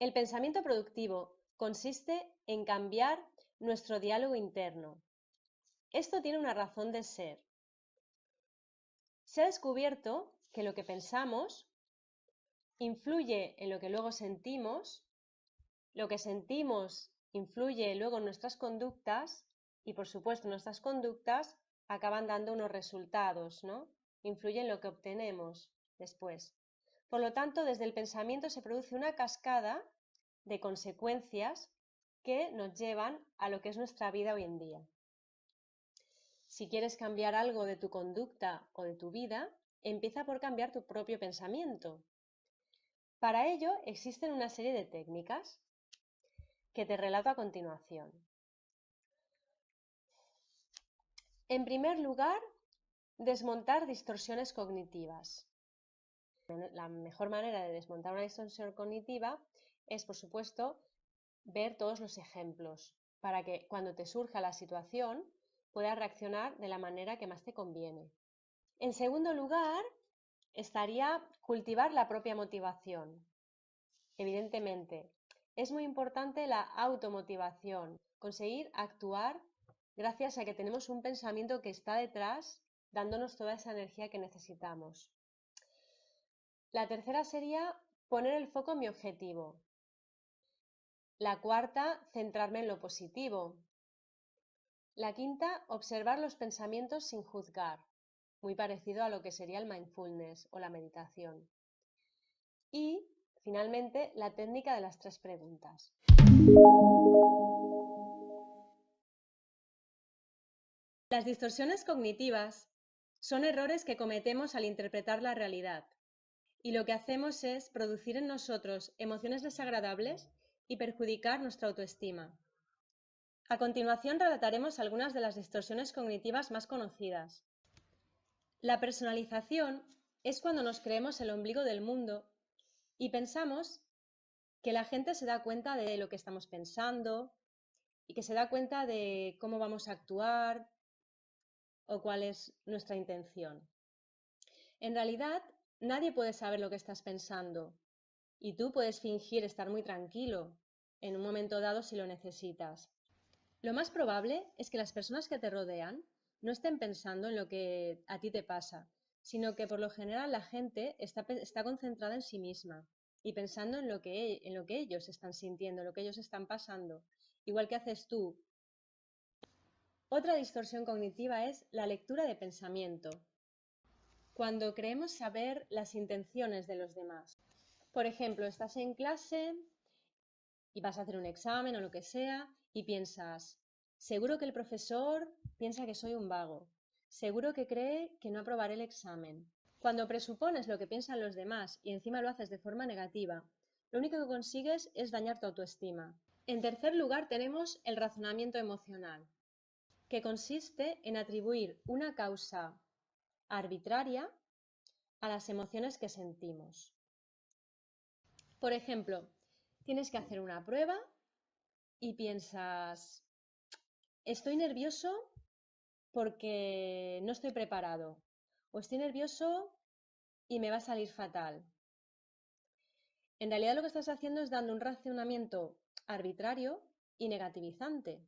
El pensamiento productivo consiste en cambiar nuestro diálogo interno. Esto tiene una razón de ser. Se ha descubierto que lo que pensamos influye en lo que luego sentimos, lo que sentimos influye luego en nuestras conductas y, por supuesto, nuestras conductas acaban dando unos resultados, ¿no? Influyen en lo que obtenemos después. Por lo tanto, desde el pensamiento se produce una cascada de consecuencias que nos llevan a lo que es nuestra vida hoy en día. Si quieres cambiar algo de tu conducta o de tu vida, empieza por cambiar tu propio pensamiento. Para ello existen una serie de técnicas que te relato a continuación. En primer lugar, desmontar distorsiones cognitivas. La mejor manera de desmontar una distorsión cognitiva es, por supuesto, ver todos los ejemplos para que cuando te surja la situación puedas reaccionar de la manera que más te conviene. En segundo lugar, estaría cultivar la propia motivación. Evidentemente, es muy importante la automotivación, conseguir actuar gracias a que tenemos un pensamiento que está detrás dándonos toda esa energía que necesitamos. La tercera sería poner el foco en mi objetivo. La cuarta, centrarme en lo positivo. La quinta, observar los pensamientos sin juzgar, muy parecido a lo que sería el mindfulness o la meditación. Y, finalmente, la técnica de las 3 preguntas. Las distorsiones cognitivas son errores que cometemos al interpretar la realidad, y lo que hacemos es producir en nosotros emociones desagradables y perjudicar nuestra autoestima. A continuación relataremos algunas de las distorsiones cognitivas más conocidas. La personalización es cuando nos creemos el ombligo del mundo y pensamos que la gente se da cuenta de lo que estamos pensando y que se da cuenta de cómo vamos a actuar o cuál es nuestra intención. En realidad, nadie puede saber lo que estás pensando y tú puedes fingir estar muy tranquilo en un momento dado si lo necesitas. Lo más probable es que las personas que te rodean no estén pensando en lo que a ti te pasa, sino que por lo general la gente está concentrada en sí misma y pensando en lo que ellos están sintiendo, en lo que ellos están pasando, igual que haces tú. Otra distorsión cognitiva es la lectura de pensamiento, cuando creemos saber las intenciones de los demás. Por ejemplo, estás en clase y vas a hacer un examen o lo que sea y piensas, seguro que el profesor piensa que soy un vago, seguro que cree que no aprobaré el examen. Cuando presupones lo que piensan los demás y encima lo haces de forma negativa, lo único que consigues es dañar tu autoestima. En tercer lugar tenemos el razonamiento emocional, que consiste en atribuir una causa arbitraria a las emociones que sentimos. Por ejemplo, tienes que hacer una prueba y piensas, estoy nervioso porque no estoy preparado, o estoy nervioso y me va a salir fatal. En realidad lo que estás haciendo es dando un razonamiento arbitrario y negativizante.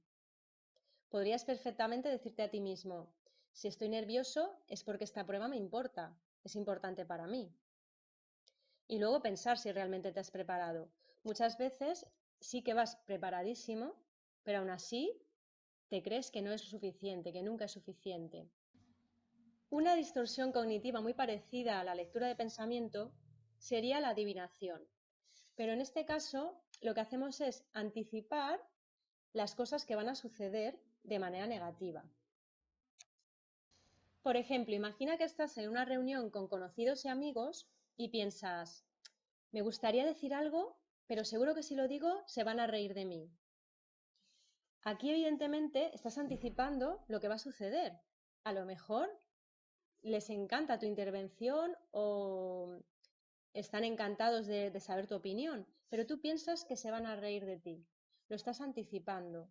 Podrías perfectamente decirte a ti mismo, si estoy nervioso es porque esta prueba me importa, es importante para mí. Y luego pensar si realmente te has preparado. Muchas veces sí que vas preparadísimo, pero aún así te crees que no es suficiente, que nunca es suficiente. Una distorsión cognitiva muy parecida a la lectura de pensamiento sería la adivinación, pero en este caso lo que hacemos es anticipar las cosas que van a suceder de manera negativa. Por ejemplo, imagina que estás en una reunión con conocidos y amigos y piensas, me gustaría decir algo, pero seguro que si lo digo se van a reír de mí. Aquí evidentemente estás anticipando lo que va a suceder. A lo mejor les encanta tu intervención o están encantados de saber tu opinión, pero tú piensas que se van a reír de ti. Lo estás anticipando.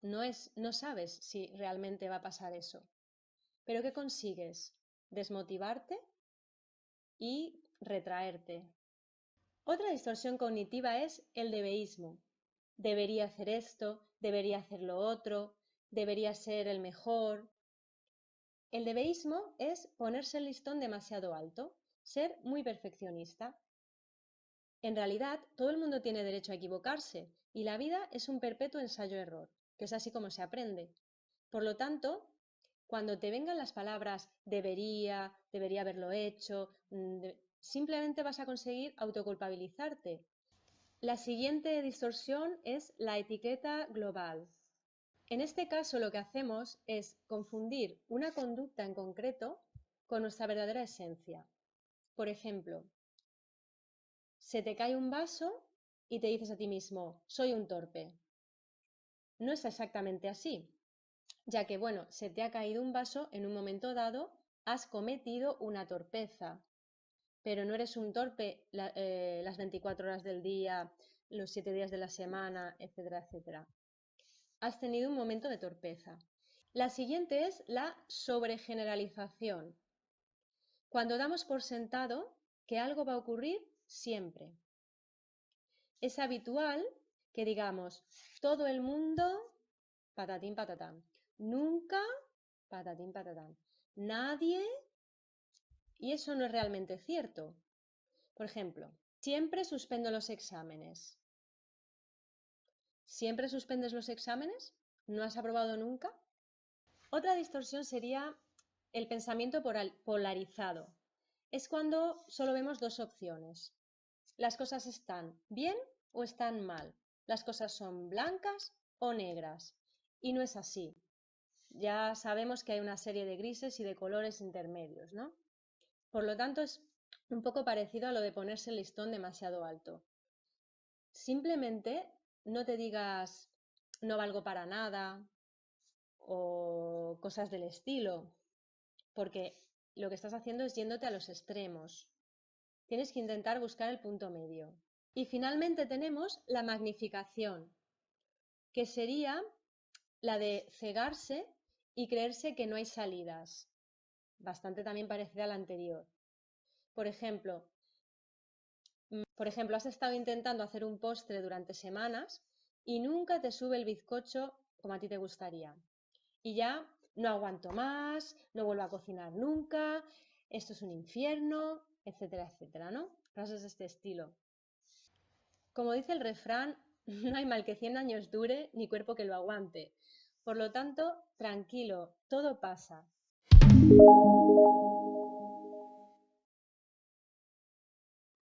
No sabes si realmente va a pasar eso. ¿Pero qué consigues? Desmotivarte y retraerte. Otra distorsión cognitiva es el debeísmo. Debería hacer esto, debería hacer lo otro, debería ser el mejor. El debeísmo es ponerse el listón demasiado alto, ser muy perfeccionista. En realidad, todo el mundo tiene derecho a equivocarse y la vida es un perpetuo ensayo-error, que es así como se aprende. Por lo tanto, cuando te vengan las palabras debería haberlo hecho, simplemente vas a conseguir autoculpabilizarte. La siguiente distorsión es la etiqueta global. En este caso, lo que hacemos es confundir una conducta en concreto con nuestra verdadera esencia. Por ejemplo, se te cae un vaso y te dices a ti mismo, soy un torpe. No es exactamente así, ya que, bueno, se te ha caído un vaso en un momento dado, has cometido una torpeza, pero no eres un torpe las 24 horas del día, los 7 días de la semana, etcétera, etcétera. Has tenido un momento de torpeza. La siguiente es la sobregeneralización. Cuando damos por sentado que algo va a ocurrir siempre. Es habitual que digamos, todo el mundo, patatín patatán, nunca, patatín patatán, nadie, y eso no es realmente cierto. Por ejemplo, siempre suspendo los exámenes. ¿Siempre suspendes los exámenes? ¿No has aprobado nunca? Otra distorsión sería el pensamiento polarizado. Es cuando solo vemos dos opciones. Las cosas están bien o están mal. Las cosas son blancas o negras. Y no es así. Ya sabemos que hay una serie de grises y de colores intermedios, ¿no? Por lo tanto, es un poco parecido a lo de ponerse el listón demasiado alto. Simplemente no te digas no valgo para nada o cosas del estilo, porque lo que estás haciendo es yéndote a los extremos. Tienes que intentar buscar el punto medio. Y finalmente tenemos la magnificación, que sería la de cegarse y creerse que no hay salidas, bastante también parecida a la anterior. Por ejemplo, has estado intentando hacer un postre durante semanas y nunca te sube el bizcocho como a ti te gustaría. Y ya no aguanto más, no vuelvo a cocinar nunca, esto es un infierno, etcétera, etcétera, ¿no? Frases de este estilo. Como dice el refrán, no hay mal que 100 años dure ni cuerpo que lo aguante. Por lo tanto, tranquilo, todo pasa.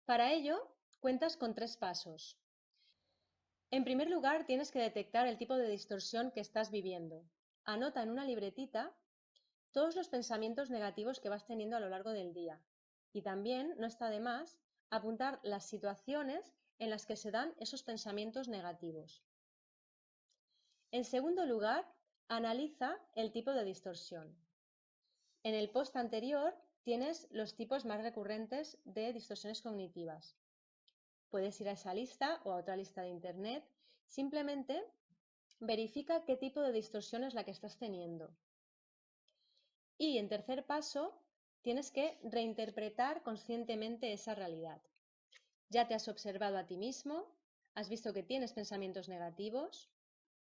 Para ello, cuentas con 3 pasos. En primer lugar, tienes que detectar el tipo de distorsión que estás viviendo. Anota en una libretita todos los pensamientos negativos que vas teniendo a lo largo del día. Y también, no está de más, apuntar las situaciones en las que se dan esos pensamientos negativos. En segundo lugar, analiza el tipo de distorsión. En el post anterior tienes los tipos más recurrentes de distorsiones cognitivas. Puedes ir a esa lista o a otra lista de internet. Simplemente verifica qué tipo de distorsión es la que estás teniendo. Y en tercer paso, tienes que reinterpretar conscientemente esa realidad. Ya te has observado a ti mismo, has visto que tienes pensamientos negativos,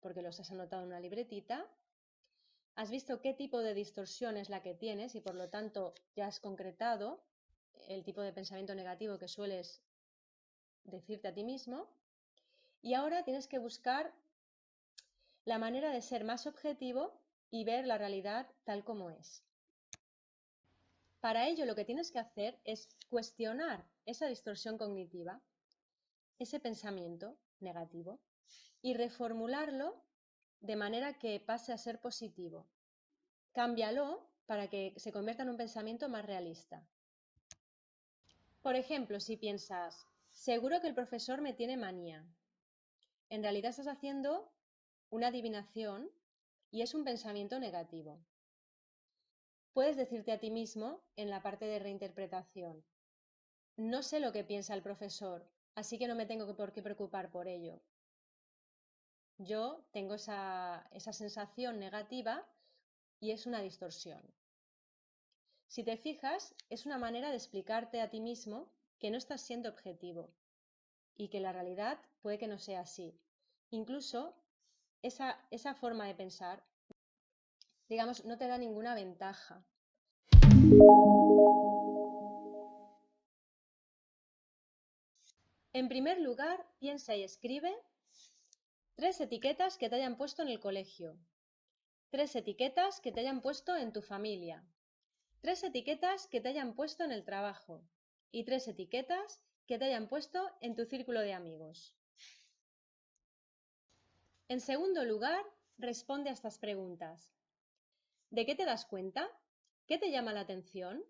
porque los has anotado en una libretita, has visto qué tipo de distorsión es la que tienes y por lo tanto ya has concretado el tipo de pensamiento negativo que sueles decirte a ti mismo, y ahora tienes que buscar la manera de ser más objetivo y ver la realidad tal como es. Para ello lo que tienes que hacer es cuestionar esa distorsión cognitiva, ese pensamiento negativo, y reformularlo de manera que pase a ser positivo. Cámbialo para que se convierta en un pensamiento más realista. Por ejemplo, si piensas, seguro que el profesor me tiene manía. En realidad estás haciendo una adivinación y es un pensamiento negativo. Puedes decirte a ti mismo en la parte de reinterpretación, no sé lo que piensa el profesor, así que no me tengo por qué preocupar por ello. Yo tengo esa sensación negativa y es una distorsión. Si te fijas, es una manera de explicarte a ti mismo que no estás siendo objetivo, y que la realidad puede que no sea así. Incluso esa forma de pensar, digamos, no te da ninguna ventaja. En primer lugar, piensa y escribe 3 etiquetas que te hayan puesto en el colegio, 3 etiquetas que te hayan puesto en tu familia, 3 etiquetas que te hayan puesto en el trabajo y 3 etiquetas que te hayan puesto en tu círculo de amigos. En segundo lugar, responde a estas preguntas. ¿De qué te das cuenta? ¿Qué te llama la atención?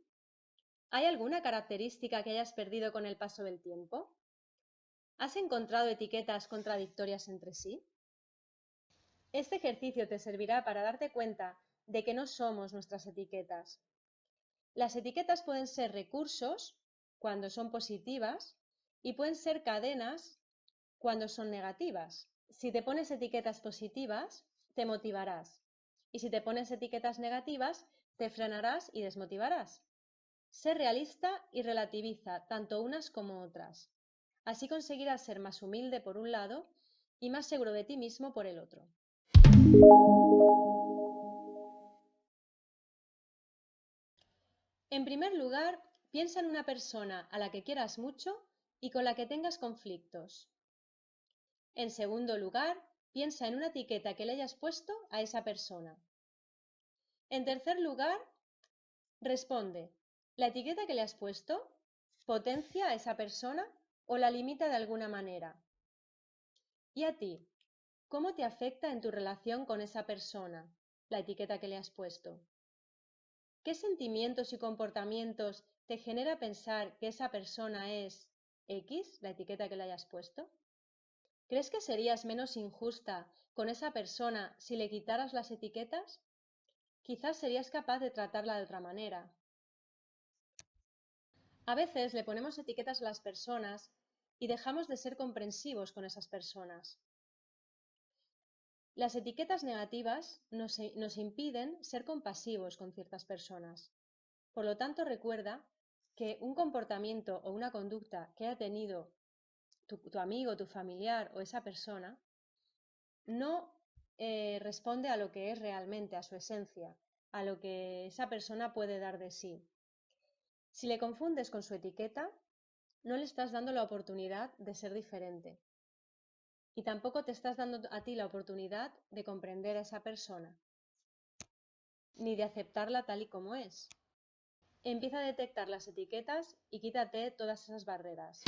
¿Hay alguna característica que hayas perdido con el paso del tiempo? ¿Has encontrado etiquetas contradictorias entre sí? Este ejercicio te servirá para darte cuenta de que no somos nuestras etiquetas. Las etiquetas pueden ser recursos cuando son positivas y pueden ser cadenas cuando son negativas. Si te pones etiquetas positivas, te motivarás. Y si te pones etiquetas negativas, te frenarás y desmotivarás. Sé realista y relativiza tanto unas como otras. Así conseguirás ser más humilde por un lado y más seguro de ti mismo por el otro. En primer lugar, piensa en una persona a la que quieras mucho y con la que tengas conflictos. En segundo lugar, piensa en una etiqueta que le hayas puesto a esa persona. En tercer lugar, responde, ¿la etiqueta que le has puesto potencia a esa persona o la limita de alguna manera? ¿Y a ti? ¿Cómo te afecta en tu relación con esa persona la etiqueta que le has puesto? ¿Qué sentimientos y comportamientos te genera pensar que esa persona es X, la etiqueta que le hayas puesto? ¿Crees que serías menos injusta con esa persona si le quitaras las etiquetas? Quizás serías capaz de tratarla de otra manera. A veces le ponemos etiquetas a las personas y dejamos de ser comprensivos con esas personas. Las etiquetas negativas nos impiden ser compasivos con ciertas personas. Por lo tanto, recuerda que un comportamiento o una conducta que haya tenido tu amigo, tu familiar o esa persona no responde a lo que es realmente, a su esencia, a lo que esa persona puede dar de sí. Si le confundes con su etiqueta, no le estás dando la oportunidad de ser diferente. Y tampoco te estás dando a ti la oportunidad de comprender a esa persona, ni de aceptarla tal y como es. Empieza a detectar las etiquetas y quítate todas esas barreras.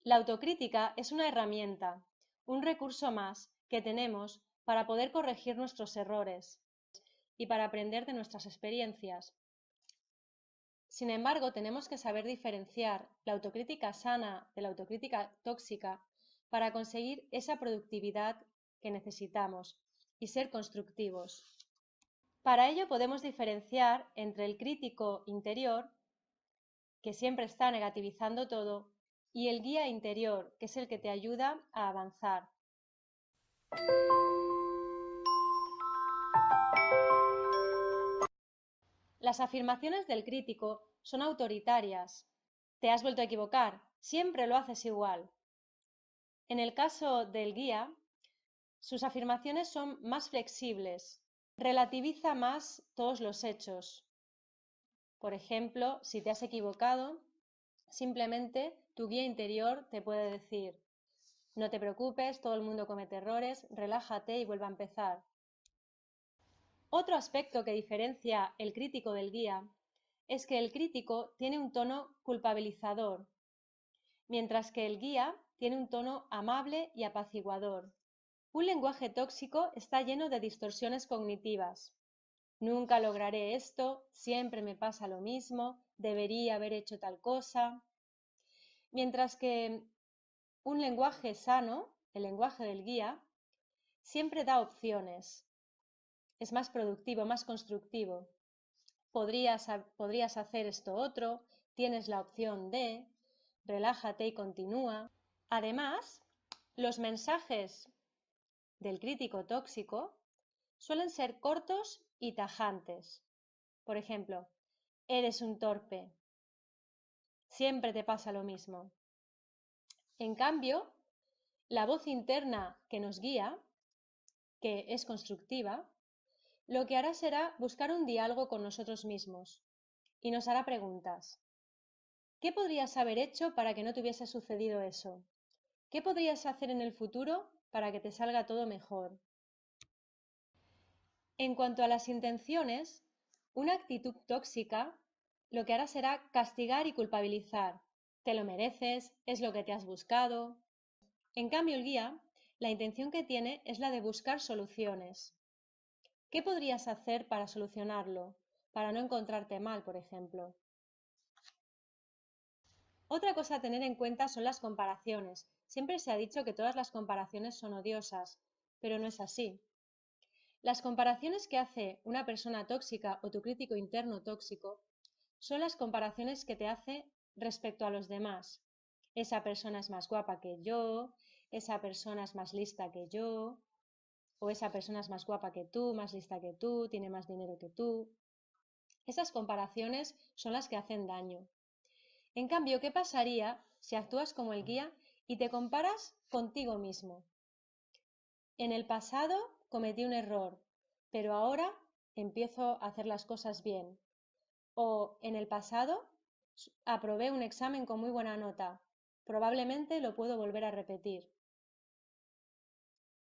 La autocrítica es una herramienta, un recurso más que tenemos para poder corregir nuestros errores y para aprender de nuestras experiencias. Sin embargo, tenemos que saber diferenciar la autocrítica sana de la autocrítica tóxica para conseguir esa productividad que necesitamos y ser constructivos. Para ello podemos diferenciar entre el crítico interior, que siempre está negativizando todo, y el guía interior, que es el que te ayuda a avanzar. Las afirmaciones del crítico son autoritarias. Te has vuelto a equivocar, siempre lo haces igual. En el caso del guía, sus afirmaciones son más flexibles, relativiza más todos los hechos. Por ejemplo, si te has equivocado, simplemente tu guía interior te puede decir: no te preocupes, todo el mundo comete errores, relájate y vuelve a empezar. Otro aspecto que diferencia el crítico del guía es que el crítico tiene un tono culpabilizador, mientras que el guía tiene un tono amable y apaciguador. Un lenguaje tóxico está lleno de distorsiones cognitivas. Nunca lograré esto, siempre me pasa lo mismo, debería haber hecho tal cosa. Mientras que un lenguaje sano, el lenguaje del guía, siempre da opciones. Es más productivo, más constructivo. Podrías hacer esto otro, tienes la opción de, relájate y continúa. Además, los mensajes del crítico tóxico suelen ser cortos y tajantes. Por ejemplo, eres un torpe, siempre te pasa lo mismo. En cambio, la voz interna que nos guía, que es constructiva, lo que hará será buscar un diálogo con nosotros mismos y nos hará preguntas. ¿Qué podrías haber hecho para que no te hubiese sucedido eso? ¿Qué podrías hacer en el futuro para que te salga todo mejor? En cuanto a las intenciones, una actitud tóxica lo que hará será castigar y culpabilizar. Te lo mereces, es lo que te has buscado. En cambio, el guía, la intención que tiene es la de buscar soluciones. ¿Qué podrías hacer para solucionarlo? Para no encontrarte mal, por ejemplo. Otra cosa a tener en cuenta son las comparaciones. Siempre se ha dicho que todas las comparaciones son odiosas, pero no es así. Las comparaciones que hace una persona tóxica o tu crítico interno tóxico son las comparaciones que te hace respecto a los demás. Esa persona es más guapa que yo, esa persona es más lista que yo, o esa persona es más guapa que tú, más lista que tú, tiene más dinero que tú. Esas comparaciones son las que hacen daño. En cambio, ¿qué pasaría si actúas como el guía y te comparas contigo mismo? En el pasado cometí un error, pero ahora empiezo a hacer las cosas bien. O en el pasado aprobé un examen con muy buena nota, probablemente lo puedo volver a repetir.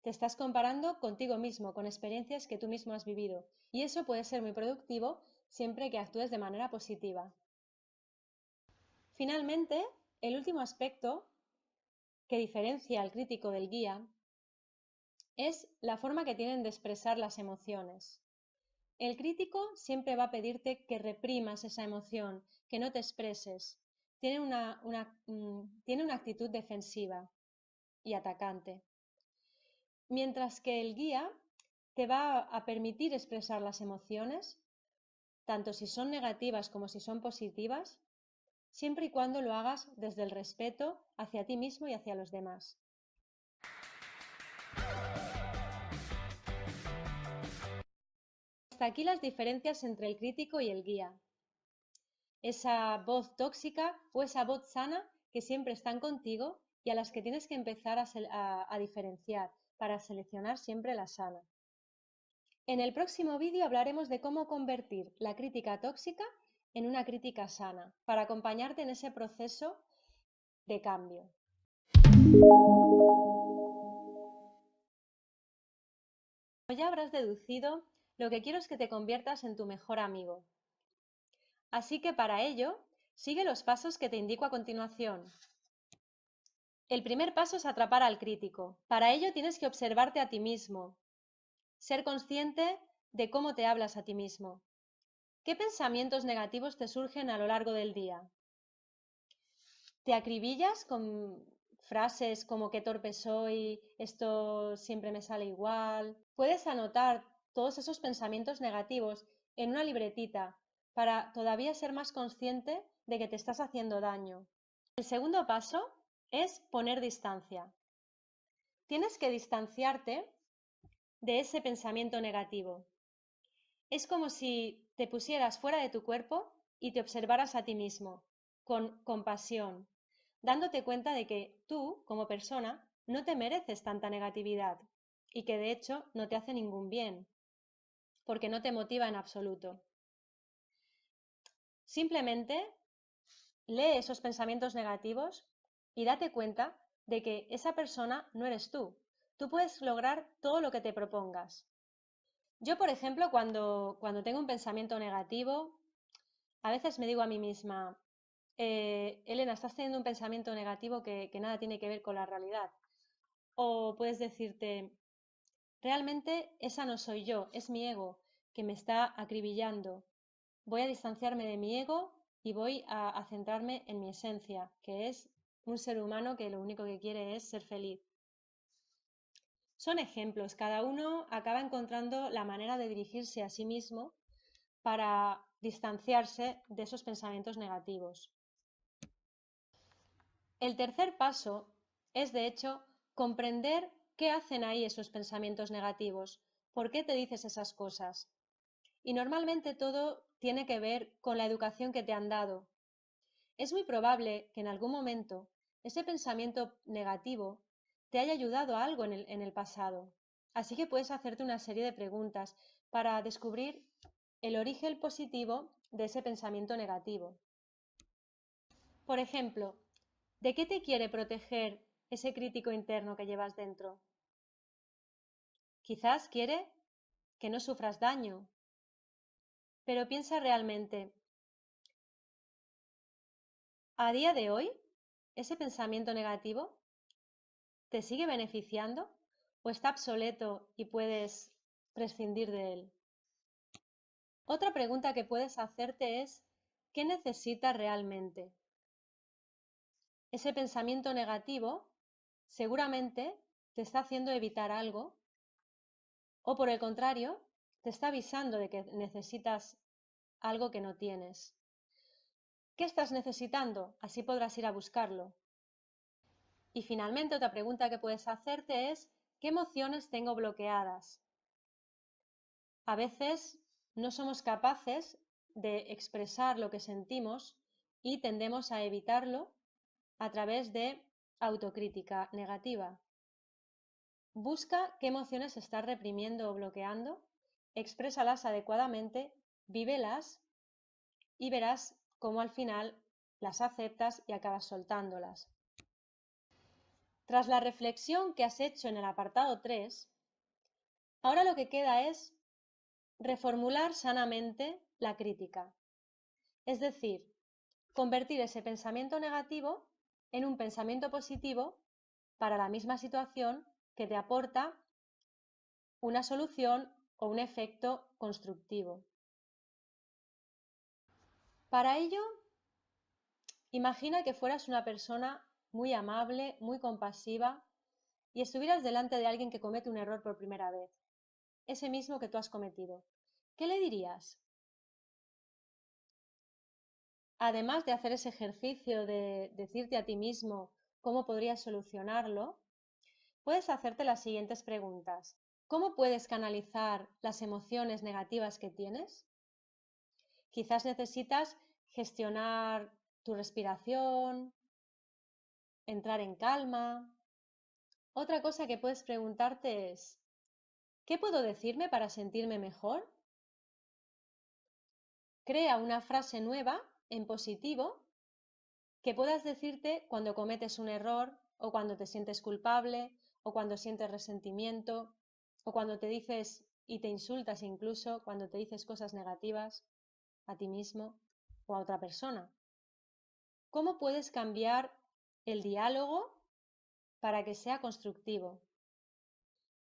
Te estás comparando contigo mismo, con experiencias que tú mismo has vivido, y eso puede ser muy productivo siempre que actúes de manera positiva. Finalmente, el último aspecto que diferencia al crítico del guía es la forma que tienen de expresar las emociones. El crítico siempre va a pedirte que reprimas esa emoción, que no te expreses. Tiene una actitud defensiva y atacante. Mientras que el guía te va a permitir expresar las emociones, tanto si son negativas como si son positivas, siempre y cuando lo hagas desde el respeto hacia ti mismo y hacia los demás. Hasta aquí las diferencias entre el crítico y el guía. Esa voz tóxica o esa voz sana que siempre están contigo y a las que tienes que empezar a diferenciar para seleccionar siempre la sana. En el próximo vídeo hablaremos de cómo convertir la crítica tóxica en una crítica sana, para acompañarte en ese proceso de cambio. Como ya habrás deducido, lo que quiero es que te conviertas en tu mejor amigo. Así que para ello, sigue los pasos que te indico a continuación. El primer paso es atrapar al crítico. Para ello tienes que observarte a ti mismo, ser consciente de cómo te hablas a ti mismo. ¿Qué pensamientos negativos te surgen a lo largo del día? ¿Te acribillas con frases como qué torpe soy, esto siempre me sale igual? Puedes anotar todos esos pensamientos negativos en una libretita para todavía ser más consciente de que te estás haciendo daño. El segundo paso es poner distancia. Tienes que distanciarte de ese pensamiento negativo. Es como si te pusieras fuera de tu cuerpo y te observaras a ti mismo, con compasión, dándote cuenta de que tú, como persona, no te mereces tanta negatividad y que de hecho no te hace ningún bien, porque no te motiva en absoluto. Simplemente lee esos pensamientos negativos y date cuenta de que esa persona no eres tú. Tú puedes lograr todo lo que te propongas. Yo, por ejemplo, cuando tengo un pensamiento negativo, a veces me digo a mí misma, Elena, estás teniendo un pensamiento negativo que nada tiene que ver con la realidad. O puedes decirte, realmente esa no soy yo, es mi ego que me está acribillando. Voy a distanciarme de mi ego y voy a centrarme en mi esencia, que es un ser humano que lo único que quiere es ser feliz. Son ejemplos, cada uno acaba encontrando la manera de dirigirse a sí mismo para distanciarse de esos pensamientos negativos. El tercer paso es, de hecho, comprender qué hacen ahí esos pensamientos negativos, por qué te dices esas cosas. Y normalmente todo tiene que ver con la educación que te han dado. Es muy probable que en algún momento ese pensamiento negativo te haya ayudado a algo en el pasado. Así que puedes hacerte una serie de preguntas para descubrir el origen positivo de ese pensamiento negativo. Por ejemplo, ¿de qué te quiere proteger ese crítico interno que llevas dentro? Quizás quiere que no sufras daño, pero piensa realmente, ¿a día de hoy ese pensamiento negativo te sigue beneficiando o está obsoleto y puedes prescindir de él? Otra pregunta que puedes hacerte es, ¿qué necesitas realmente? Ese pensamiento negativo seguramente te está haciendo evitar algo o por el contrario, te está avisando de que necesitas algo que no tienes. ¿Qué estás necesitando? Así podrás ir a buscarlo. Y finalmente, otra pregunta que puedes hacerte es, ¿qué emociones tengo bloqueadas? A veces no somos capaces de expresar lo que sentimos y tendemos a evitarlo a través de autocrítica negativa. Busca qué emociones estás reprimiendo o bloqueando, exprésalas adecuadamente, vívelas y verás cómo al final las aceptas y acabas soltándolas. Tras la reflexión que has hecho en el apartado 3, ahora lo que queda es reformular sanamente la crítica. Es decir, convertir ese pensamiento negativo en un pensamiento positivo para la misma situación que te aporta una solución o un efecto constructivo. Para ello, imagina que fueras una persona muy amable, muy compasiva y estuvieras delante de alguien que comete un error por primera vez, ese mismo que tú has cometido. ¿Qué le dirías? Además de hacer ese ejercicio de decirte a ti mismo cómo podrías solucionarlo, puedes hacerte las siguientes preguntas. ¿Cómo puedes canalizar las emociones negativas que tienes? Quizás necesitas gestionar tu respiración, entrar en calma. Otra cosa que puedes preguntarte es, ¿qué puedo decirme para sentirme mejor? Crea una frase nueva en positivo que puedas decirte cuando cometes un error o cuando te sientes culpable o cuando sientes resentimiento o cuando te dices y te insultas incluso cuando te dices cosas negativas a ti mismo o a otra persona. ¿Cómo puedes cambiar el diálogo para que sea constructivo?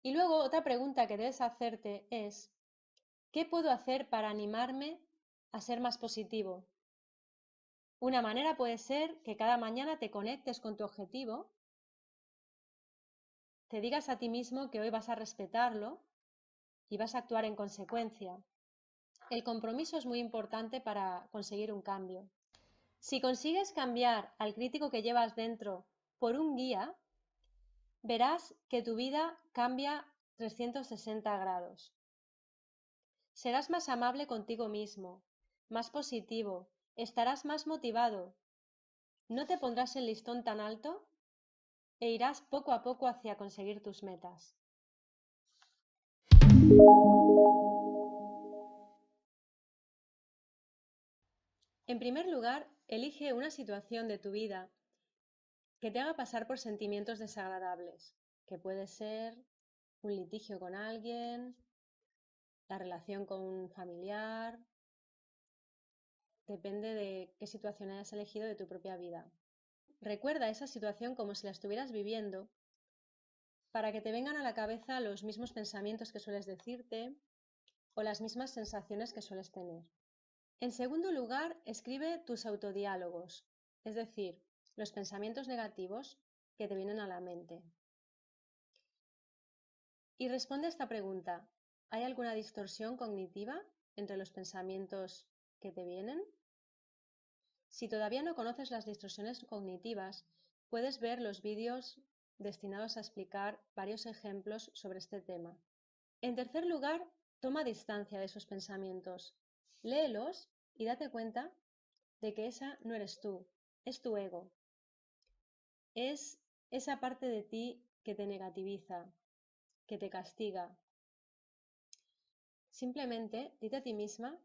Y luego otra pregunta que debes hacerte es, ¿qué puedo hacer para animarme a ser más positivo? Una manera puede ser que cada mañana te conectes con tu objetivo, te digas a ti mismo que hoy vas a respetarlo y vas a actuar en consecuencia. El compromiso es muy importante para conseguir un cambio. Si consigues cambiar al crítico que llevas dentro por un guía, verás que tu vida cambia 360 grados. Serás más amable contigo mismo, más positivo, estarás más motivado, no te pondrás el listón tan alto e irás poco a poco hacia conseguir tus metas. En primer lugar, elige una situación de tu vida que te haga pasar por sentimientos desagradables, que puede ser un litigio con alguien, la relación con un familiar, depende de qué situación hayas elegido de tu propia vida. Recuerda esa situación como si la estuvieras viviendo para que te vengan a la cabeza los mismos pensamientos que sueles decirte o las mismas sensaciones que sueles tener. En segundo lugar, escribe tus autodiálogos, es decir, los pensamientos negativos que te vienen a la mente. Y responde a esta pregunta, ¿hay alguna distorsión cognitiva entre los pensamientos que te vienen? Si todavía no conoces las distorsiones cognitivas, puedes ver los vídeos destinados a explicar varios ejemplos sobre este tema. En tercer lugar, toma distancia de esos pensamientos. Léelos y date cuenta de que esa no eres tú, es tu ego. Es esa parte de ti que te negativiza, que te castiga. Simplemente dite a ti misma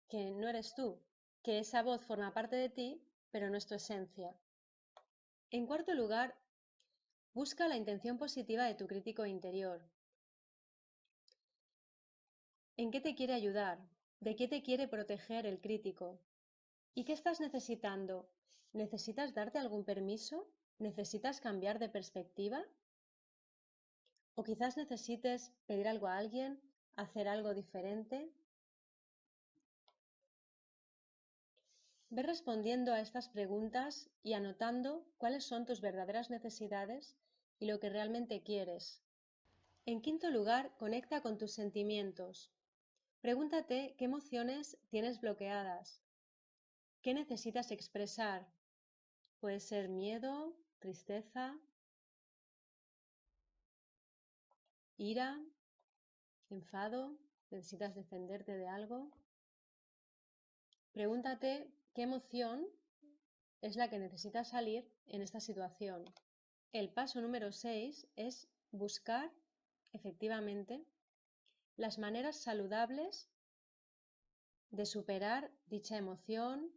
que no eres tú, que esa voz forma parte de ti, pero no es tu esencia. En cuarto lugar, busca la intención positiva de tu crítico interior. ¿En qué te quiere ayudar? ¿De qué te quiere proteger el crítico? ¿Y qué estás necesitando? ¿Necesitas darte algún permiso? ¿Necesitas cambiar de perspectiva? ¿O quizás necesites pedir algo a alguien, hacer algo diferente? Ve respondiendo a estas preguntas y anotando cuáles son tus verdaderas necesidades y lo que realmente quieres. En quinto lugar, conecta con tus sentimientos. Pregúntate qué emociones tienes bloqueadas, qué necesitas expresar. Puede ser miedo, tristeza, ira, enfado, necesitas defenderte de algo. Pregúntate qué emoción es la que necesita salir en esta situación. El paso número 6 es buscar, efectivamente, las maneras saludables de superar dicha emoción,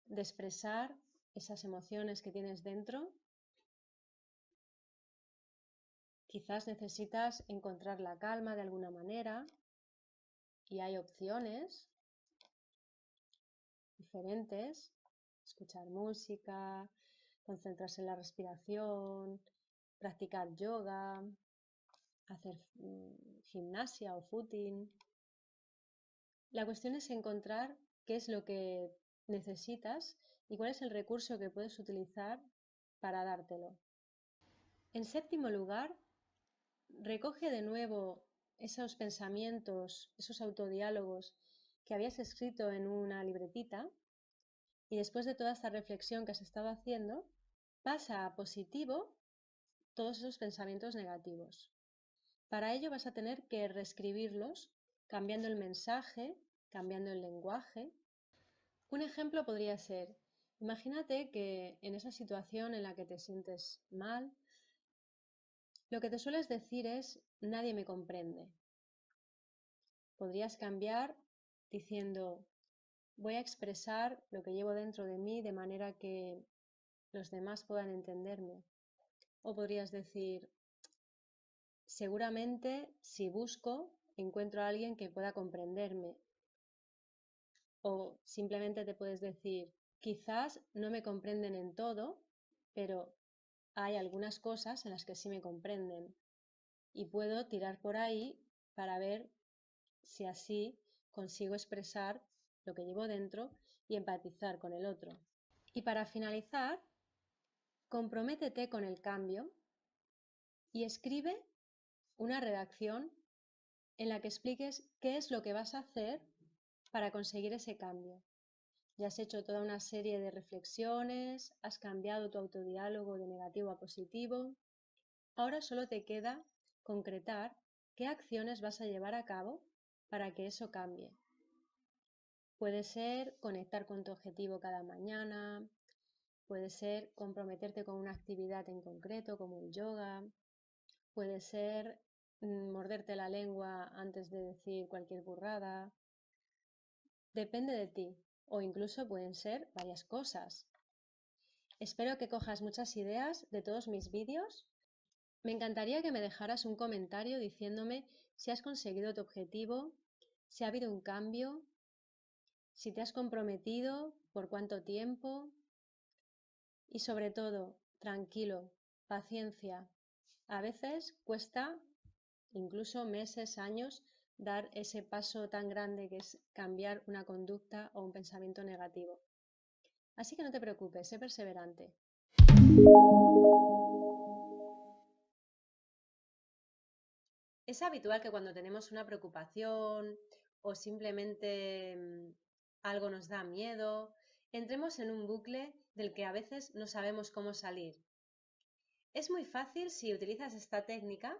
de expresar esas emociones que tienes dentro. Quizás necesitas encontrar la calma de alguna manera y hay opciones diferentes, escuchar música, concentrarse en la respiración, practicar yoga, hacer gimnasia o footing. La cuestión es encontrar qué es lo que necesitas y cuál es el recurso que puedes utilizar para dártelo. En séptimo lugar, recoge de nuevo esos pensamientos, esos autodiálogos que habías escrito en una libretita y después de toda esta reflexión que has estado haciendo, pasa a positivo todos esos pensamientos negativos. Para ello vas a tener que reescribirlos cambiando el mensaje, cambiando el lenguaje. Un ejemplo podría ser, imagínate que en esa situación en la que te sientes mal, lo que te sueles decir es, nadie me comprende. Podrías cambiar diciendo, voy a expresar lo que llevo dentro de mí de manera que los demás puedan entenderme. O podrías decir, seguramente si busco, encuentro a alguien que pueda comprenderme. O simplemente te puedes decir, quizás no me comprenden en todo, pero hay algunas cosas en las que sí me comprenden y puedo tirar por ahí para ver si así consigo expresar lo que llevo dentro y empatizar con el otro. Y para finalizar, comprométete con el cambio y escribe una redacción en la que expliques qué es lo que vas a hacer para conseguir ese cambio. Ya has hecho toda una serie de reflexiones, has cambiado tu autodiálogo de negativo a positivo. Ahora solo te queda concretar qué acciones vas a llevar a cabo para que eso cambie. Puede ser conectar con tu objetivo cada mañana, puede ser comprometerte con una actividad en concreto como el yoga, puede ser morderte la lengua antes de decir cualquier burrada. Depende de ti, o incluso pueden ser varias cosas. Espero que cojas muchas ideas de todos mis vídeos. Me encantaría que me dejaras un comentario diciéndome si has conseguido tu objetivo, si ha habido un cambio, si te has comprometido, por cuánto tiempo y sobre todo, tranquilo, paciencia. A veces cuesta incluso meses, años, dar ese paso tan grande que es cambiar una conducta o un pensamiento negativo. Así que no te preocupes, sé perseverante. Es habitual que cuando tenemos una preocupación o simplemente algo nos da miedo, entremos en un bucle del que a veces no sabemos cómo salir. Es muy fácil si utilizas esta técnica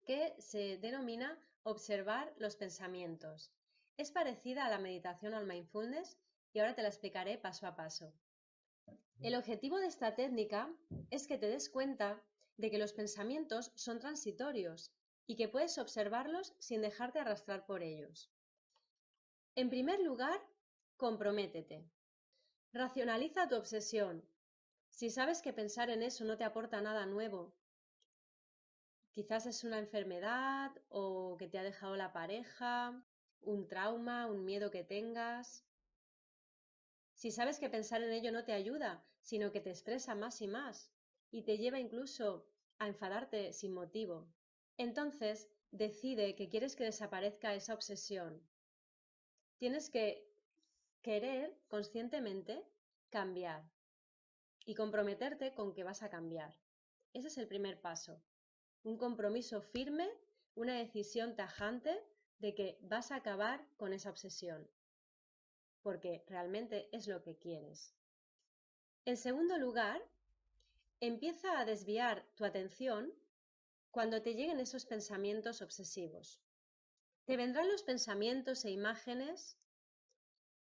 que se denomina observar los pensamientos. Es parecida a la meditación o al mindfulness y ahora te la explicaré paso a paso. El objetivo de esta técnica es que te des cuenta de que los pensamientos son transitorios y que puedes observarlos sin dejarte arrastrar por ellos. En primer lugar, comprométete. Racionaliza tu obsesión. Si sabes que pensar en eso no te aporta nada nuevo, quizás es una enfermedad o que te ha dejado la pareja, un trauma, un miedo que tengas. Si sabes que pensar en ello no te ayuda, sino que te estresa más y más y te lleva incluso a enfadarte sin motivo, entonces decide que quieres que desaparezca esa obsesión. Tienes que querer conscientemente cambiar y comprometerte con que vas a cambiar. Ese es el primer paso. Un compromiso firme, una decisión tajante de que vas a acabar con esa obsesión, porque realmente es lo que quieres. En segundo lugar, empieza a desviar tu atención cuando te lleguen esos pensamientos obsesivos. Te vendrán los pensamientos e imágenes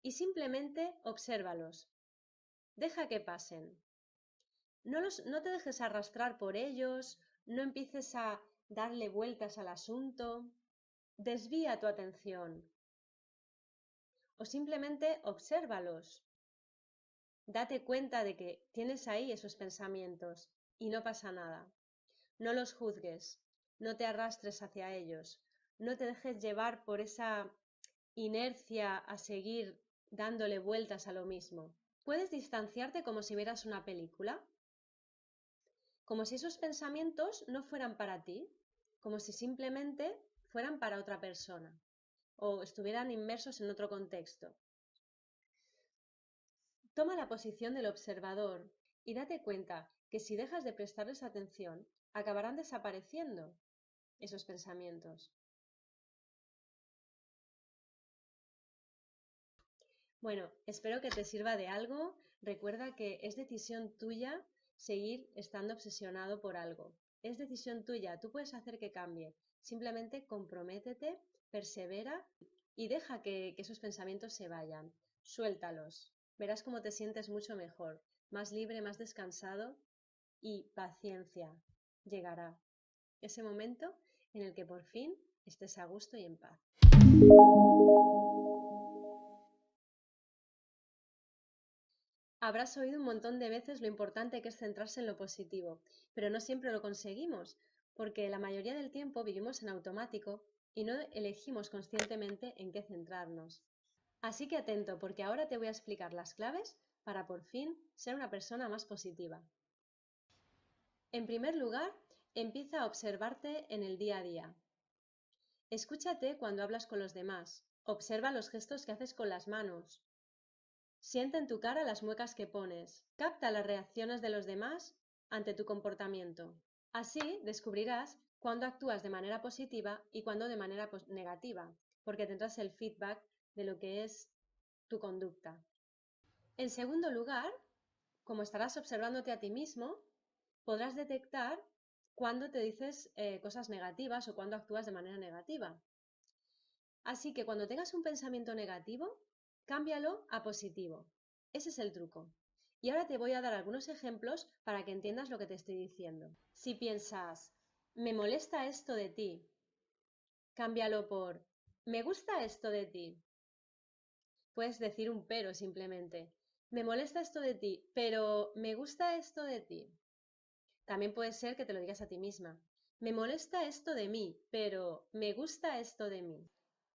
y simplemente obsérvalos. Deja que pasen. No te dejes arrastrar por ellos, no empieces a darle vueltas al asunto. Desvía tu atención o simplemente obsérvalos. Date cuenta de que tienes ahí esos pensamientos y no pasa nada. No los juzgues, no te arrastres hacia ellos, no te dejes llevar por esa inercia a seguir dándole vueltas a lo mismo. Puedes distanciarte como si vieras una película, como si esos pensamientos no fueran para ti, como si simplemente fueran para otra persona o estuvieran inmersos en otro contexto. Toma la posición del observador y date cuenta que si dejas de prestarles atención, acabarán desapareciendo esos pensamientos. Bueno, espero que te sirva de algo. Recuerda que es decisión tuya seguir estando obsesionado por algo. Es decisión tuya, tú puedes hacer que cambie. Simplemente comprométete, persevera y deja que esos pensamientos se vayan. Suéltalos. Verás cómo te sientes mucho mejor, más libre, más descansado y paciencia. Llegará ese momento en el que por fin estés a gusto y en paz. Habrás oído un montón de veces lo importante que es centrarse en lo positivo, pero no siempre lo conseguimos, porque la mayoría del tiempo vivimos en automático y no elegimos conscientemente en qué centrarnos. Así que atento, porque ahora te voy a explicar las claves para por fin ser una persona más positiva. En primer lugar, empieza a observarte en el día a día. Escúchate cuando hablas con los demás. Observa los gestos que haces con las manos. Siente en tu cara las muecas que pones. Capta las reacciones de los demás ante tu comportamiento. Así descubrirás cuándo actúas de manera positiva y cuándo de manera negativa, porque tendrás el feedback de lo que es tu conducta. En segundo lugar, como estarás observándote a ti mismo, podrás detectar cuándo te dices cosas negativas o cuándo actúas de manera negativa. Así que cuando tengas un pensamiento negativo, cámbialo a positivo. Ese es el truco. Y ahora te voy a dar algunos ejemplos para que entiendas lo que te estoy diciendo. Si piensas, me molesta esto de ti, cámbialo por, me gusta esto de ti. Puedes decir un pero simplemente. Me molesta esto de ti, pero me gusta esto de ti. También puede ser que te lo digas a ti misma. Me molesta esto de mí, pero me gusta esto de mí.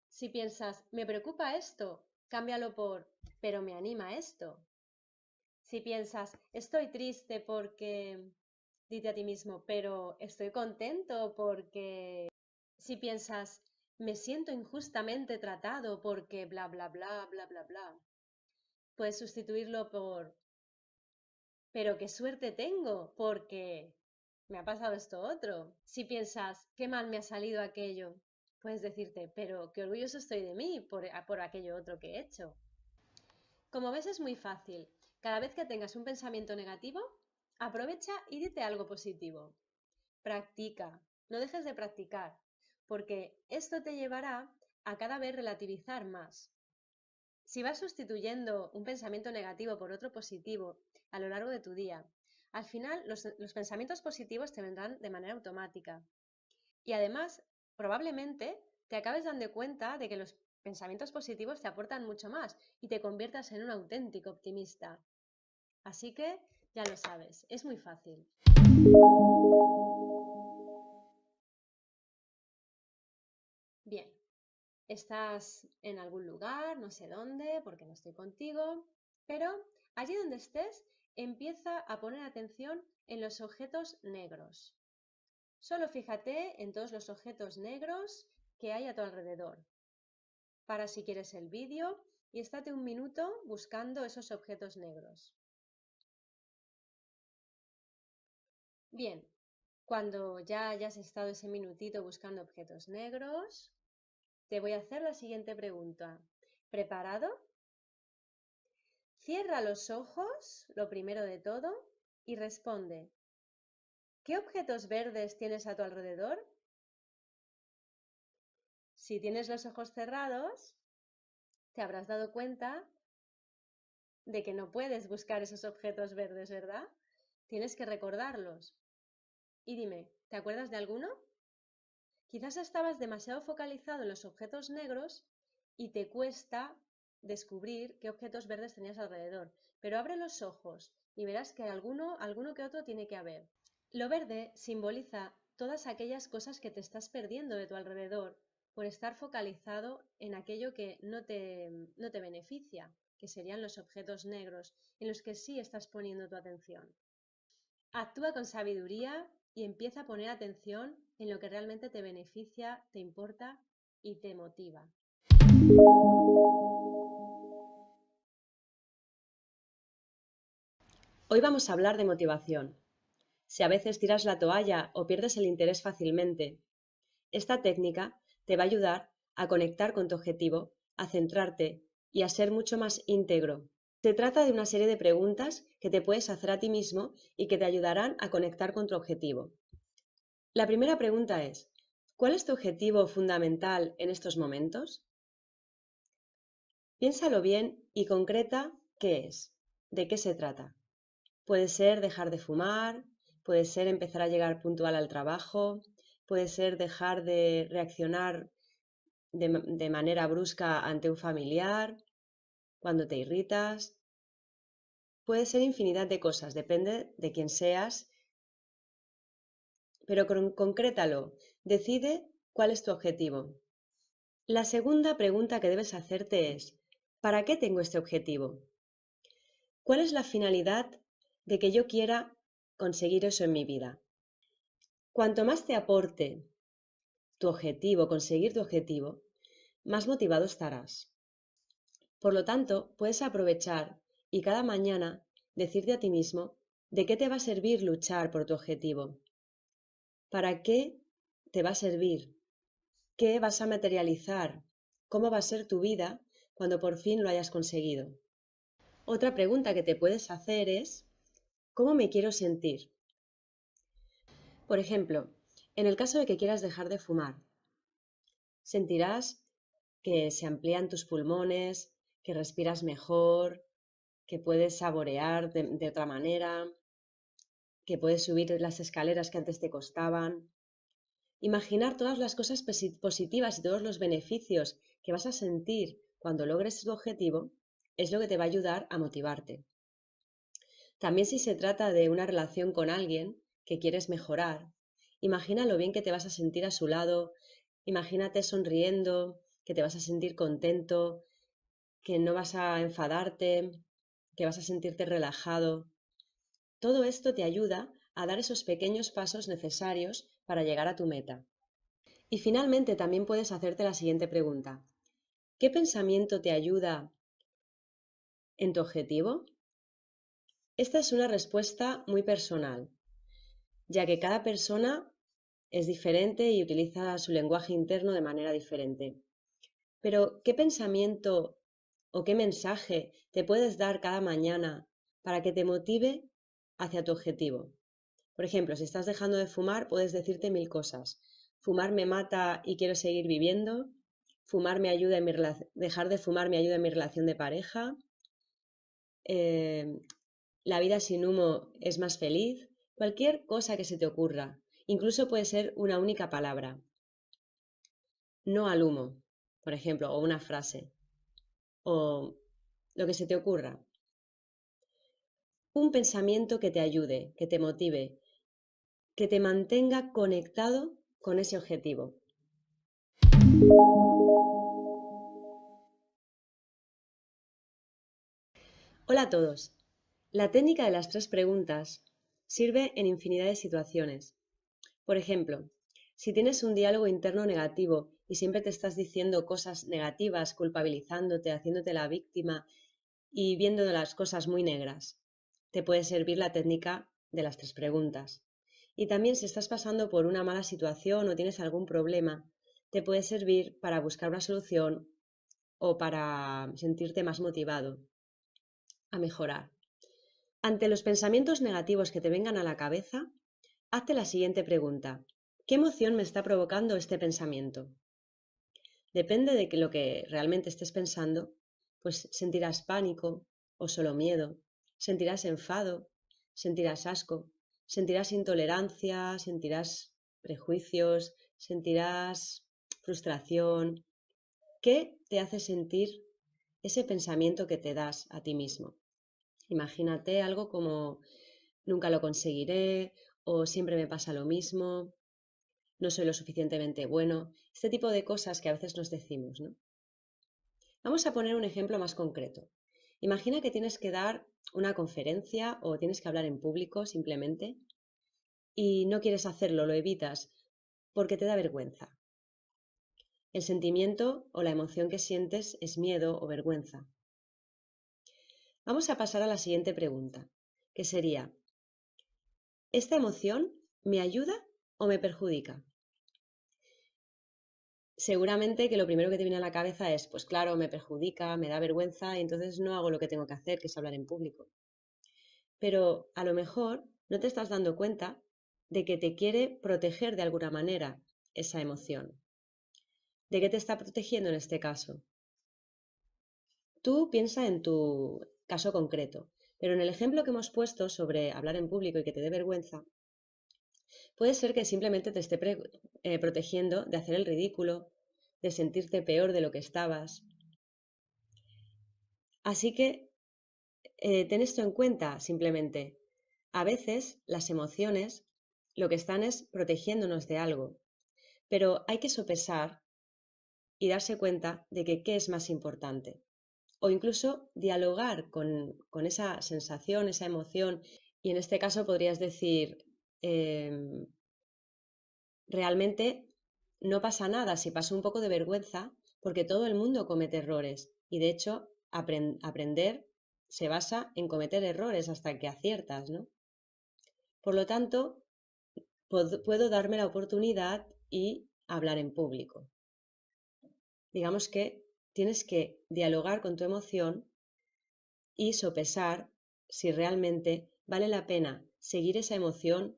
Si piensas, me preocupa esto, cámbialo por, pero me anima esto. Si piensas, estoy triste porque, dite a ti mismo, pero estoy contento porque. Si piensas, me siento injustamente tratado porque bla, bla, bla, bla, bla, bla, puedes sustituirlo por, pero qué suerte tengo porque me ha pasado esto otro. Si piensas, qué mal me ha salido aquello, puedes decirte, pero qué orgulloso estoy de mí por aquello otro que he hecho. Como ves, es muy fácil. Cada vez que tengas un pensamiento negativo, aprovecha y dite algo positivo. Practica, no dejes de practicar, porque esto te llevará a cada vez relativizar más. Si vas sustituyendo un pensamiento negativo por otro positivo a lo largo de tu día, al final los pensamientos positivos te vendrán de manera automática. Y además, probablemente te acabes dando cuenta de que los pensamientos positivos te aportan mucho más y te conviertas en un auténtico optimista. Así que ya lo sabes, es muy fácil. Bien, estás en algún lugar, no sé dónde, porque no estoy contigo, pero allí donde estés, empieza a poner atención en los objetos negros. Solo fíjate en todos los objetos negros que hay a tu alrededor. Para si quieres el vídeo y estate un minuto buscando esos objetos negros. Bien, cuando ya hayas estado ese minutito buscando objetos negros, te voy a hacer la siguiente pregunta. ¿Preparado? Cierra los ojos, lo primero de todo, y responde. ¿Qué objetos verdes tienes a tu alrededor? Si tienes los ojos cerrados, te habrás dado cuenta de que no puedes buscar esos objetos verdes, ¿verdad? Tienes que recordarlos. Y dime, ¿te acuerdas de alguno? Quizás estabas demasiado focalizado en los objetos negros y te cuesta descubrir qué objetos verdes tenías alrededor. Pero abre los ojos y verás que alguno que otro tiene que haber. Lo verde simboliza todas aquellas cosas que te estás perdiendo de tu alrededor por estar focalizado en aquello que no te beneficia, que serían los objetos negros, en los que sí estás poniendo tu atención. Actúa con sabiduría y empieza a poner atención en lo que realmente te beneficia, te importa y te motiva. Hoy vamos a hablar de motivación. Si a veces tiras la toalla o pierdes el interés fácilmente, esta técnica te va a ayudar a conectar con tu objetivo, a centrarte y a ser mucho más íntegro. Se trata de una serie de preguntas que te puedes hacer a ti mismo y que te ayudarán a conectar con tu objetivo. La primera pregunta es, ¿cuál es tu objetivo fundamental en estos momentos? Piénsalo bien y concreta qué es, de qué se trata. Puede ser dejar de fumar, puede ser empezar a llegar puntual al trabajo, puede ser dejar de reaccionar de manera brusca ante un familiar, cuando te irritas. Puede ser infinidad de cosas, depende de quién seas, pero concrétalo, decide cuál es tu objetivo. La segunda pregunta que debes hacerte es, ¿para qué tengo este objetivo? ¿Cuál es la finalidad de que yo quiera conseguir eso en mi vida? Cuanto más te aporte tu objetivo, conseguir tu objetivo, más motivado estarás. Por lo tanto, puedes aprovechar y cada mañana decirte a ti mismo de qué te va a servir luchar por tu objetivo. ¿Para qué te va a servir? ¿Qué vas a materializar? ¿Cómo va a ser tu vida cuando por fin lo hayas conseguido? Otra pregunta que te puedes hacer es, ¿cómo me quiero sentir? Por ejemplo, en el caso de que quieras dejar de fumar, sentirás que se amplían tus pulmones, que respiras mejor, que puedes saborear de otra manera, que puedes subir las escaleras que antes te costaban. Imaginar todas las cosas positivas y todos los beneficios que vas a sentir cuando logres tu objetivo es lo que te va a ayudar a motivarte. También si se trata de una relación con alguien que quieres mejorar, imagina lo bien que te vas a sentir a su lado, imagínate sonriendo, que te vas a sentir contento, que no vas a enfadarte, que vas a sentirte relajado. Todo esto te ayuda a dar esos pequeños pasos necesarios para llegar a tu meta. Y finalmente también puedes hacerte la siguiente pregunta. ¿Qué pensamiento te ayuda en tu objetivo? Esta es una respuesta muy personal, ya que cada persona es diferente y utiliza su lenguaje interno de manera diferente. Pero, ¿qué pensamiento o qué mensaje te puedes dar cada mañana para que te motive hacia tu objetivo? Por ejemplo, si estás dejando de fumar, puedes decirte 1000 cosas. Fumar me mata y quiero seguir viviendo. dejar de fumar me ayuda en mi relación de pareja. La vida sin humo es más feliz. Cualquier cosa que se te ocurra. Incluso puede ser una única palabra. No al humo, por ejemplo, o una frase. O lo que se te ocurra. Un pensamiento que te ayude, que te motive, que te mantenga conectado con ese objetivo. Hola a todos. La técnica de las 3 preguntas sirve en infinidad de situaciones. Por ejemplo, si tienes un diálogo interno negativo y siempre te estás diciendo cosas negativas, culpabilizándote, haciéndote la víctima y viendo las cosas muy negras, te puede servir la técnica de las 3 preguntas. Y también si estás pasando por una mala situación o tienes algún problema, te puede servir para buscar una solución o para sentirte más motivado a mejorar. Ante los pensamientos negativos que te vengan a la cabeza, hazte la siguiente pregunta. ¿Qué emoción me está provocando este pensamiento? Depende de lo que realmente estés pensando, pues sentirás pánico o solo miedo, sentirás enfado, sentirás asco, sentirás intolerancia, sentirás prejuicios, sentirás frustración. ¿Qué te hace sentir ese pensamiento que te das a ti mismo? Imagínate algo como nunca lo conseguiré o siempre me pasa lo mismo, no soy lo suficientemente bueno, este tipo de cosas que a veces nos decimos, ¿no? Vamos a poner un ejemplo más concreto. Imagina que tienes que dar una conferencia o tienes que hablar en público simplemente y no quieres hacerlo, lo evitas porque te da vergüenza. El sentimiento o la emoción que sientes es miedo o vergüenza. Vamos a pasar a la siguiente pregunta, que sería, ¿esta emoción me ayuda o me perjudica? Seguramente que lo primero que te viene a la cabeza es, pues claro, me perjudica, me da vergüenza y entonces no hago lo que tengo que hacer, que es hablar en público. Pero a lo mejor no te estás dando cuenta de que te quiere proteger de alguna manera esa emoción. ¿De qué te está protegiendo en este caso? Tú piensa en tu caso concreto, pero en el ejemplo que hemos puesto sobre hablar en público y que te dé vergüenza, puede ser que simplemente te esté protegiendo de hacer el ridículo, de sentirte peor de lo que estabas. Así que ten esto en cuenta simplemente. A veces las emociones lo que están es protegiéndonos de algo, pero hay que sopesar y darse cuenta de que qué es más importante. O incluso dialogar con esa sensación, esa emoción, y en este caso podrías decir, realmente no pasa nada si paso un poco de vergüenza, porque todo el mundo comete errores y de hecho aprender se basa en cometer errores hasta que aciertas, ¿no? Por lo tanto, puedo darme la oportunidad y hablar en público. Digamos que tienes que dialogar con tu emoción y sopesar si realmente vale la pena seguir esa emoción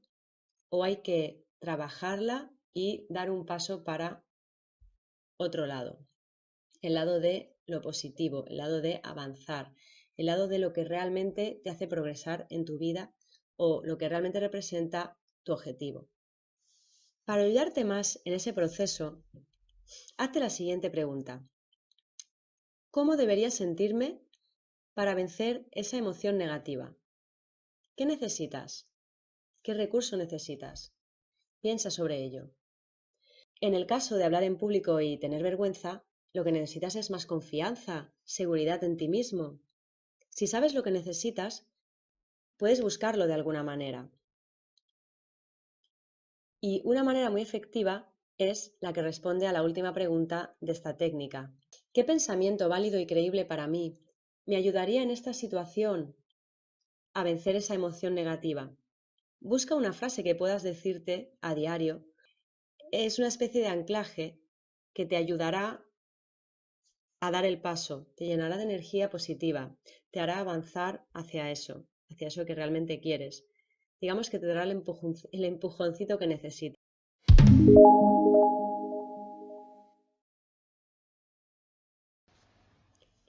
o hay que trabajarla y dar un paso para otro lado, el lado de lo positivo, el lado de avanzar, el lado de lo que realmente te hace progresar en tu vida o lo que realmente representa tu objetivo. Para ayudarte más en ese proceso, hazte la siguiente pregunta. ¿Cómo debería sentirme para vencer esa emoción negativa? ¿Qué necesitas? ¿Qué recurso necesitas? Piensa sobre ello. En el caso de hablar en público y tener vergüenza, lo que necesitas es más confianza, seguridad en ti mismo. Si sabes lo que necesitas, puedes buscarlo de alguna manera. Y una manera muy efectiva es la que responde a la última pregunta de esta técnica. ¿Qué pensamiento válido y creíble para mí me ayudaría en esta situación a vencer esa emoción negativa? Busca una frase que puedas decirte a diario. Es una especie de anclaje que te ayudará a dar el paso, te llenará de energía positiva, te hará avanzar hacia eso que realmente quieres. Digamos que te dará el empujoncito que necesitas.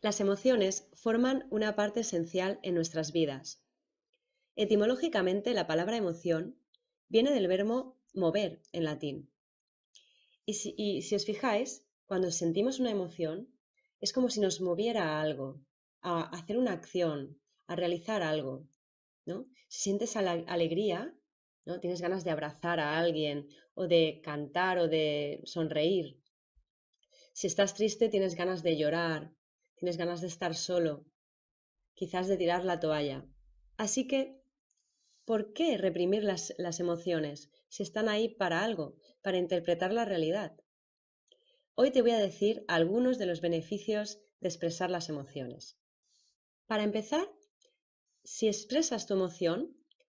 Las emociones forman una parte esencial en nuestras vidas. Etimológicamente, la palabra emoción viene del verbo mover en latín. Y si os fijáis, cuando sentimos una emoción, es como si nos moviera a algo, a hacer una acción, a realizar algo, ¿no? Si sientes alegría, ¿no? Tienes ganas de abrazar a alguien, o de cantar, o de sonreír. Si estás triste, tienes ganas de llorar, tienes ganas de estar solo, quizás de tirar la toalla. Así que, ¿por qué reprimir las emociones si están ahí para algo, para interpretar la realidad? Hoy te voy a decir algunos de los beneficios de expresar las emociones. Para empezar, si expresas tu emoción,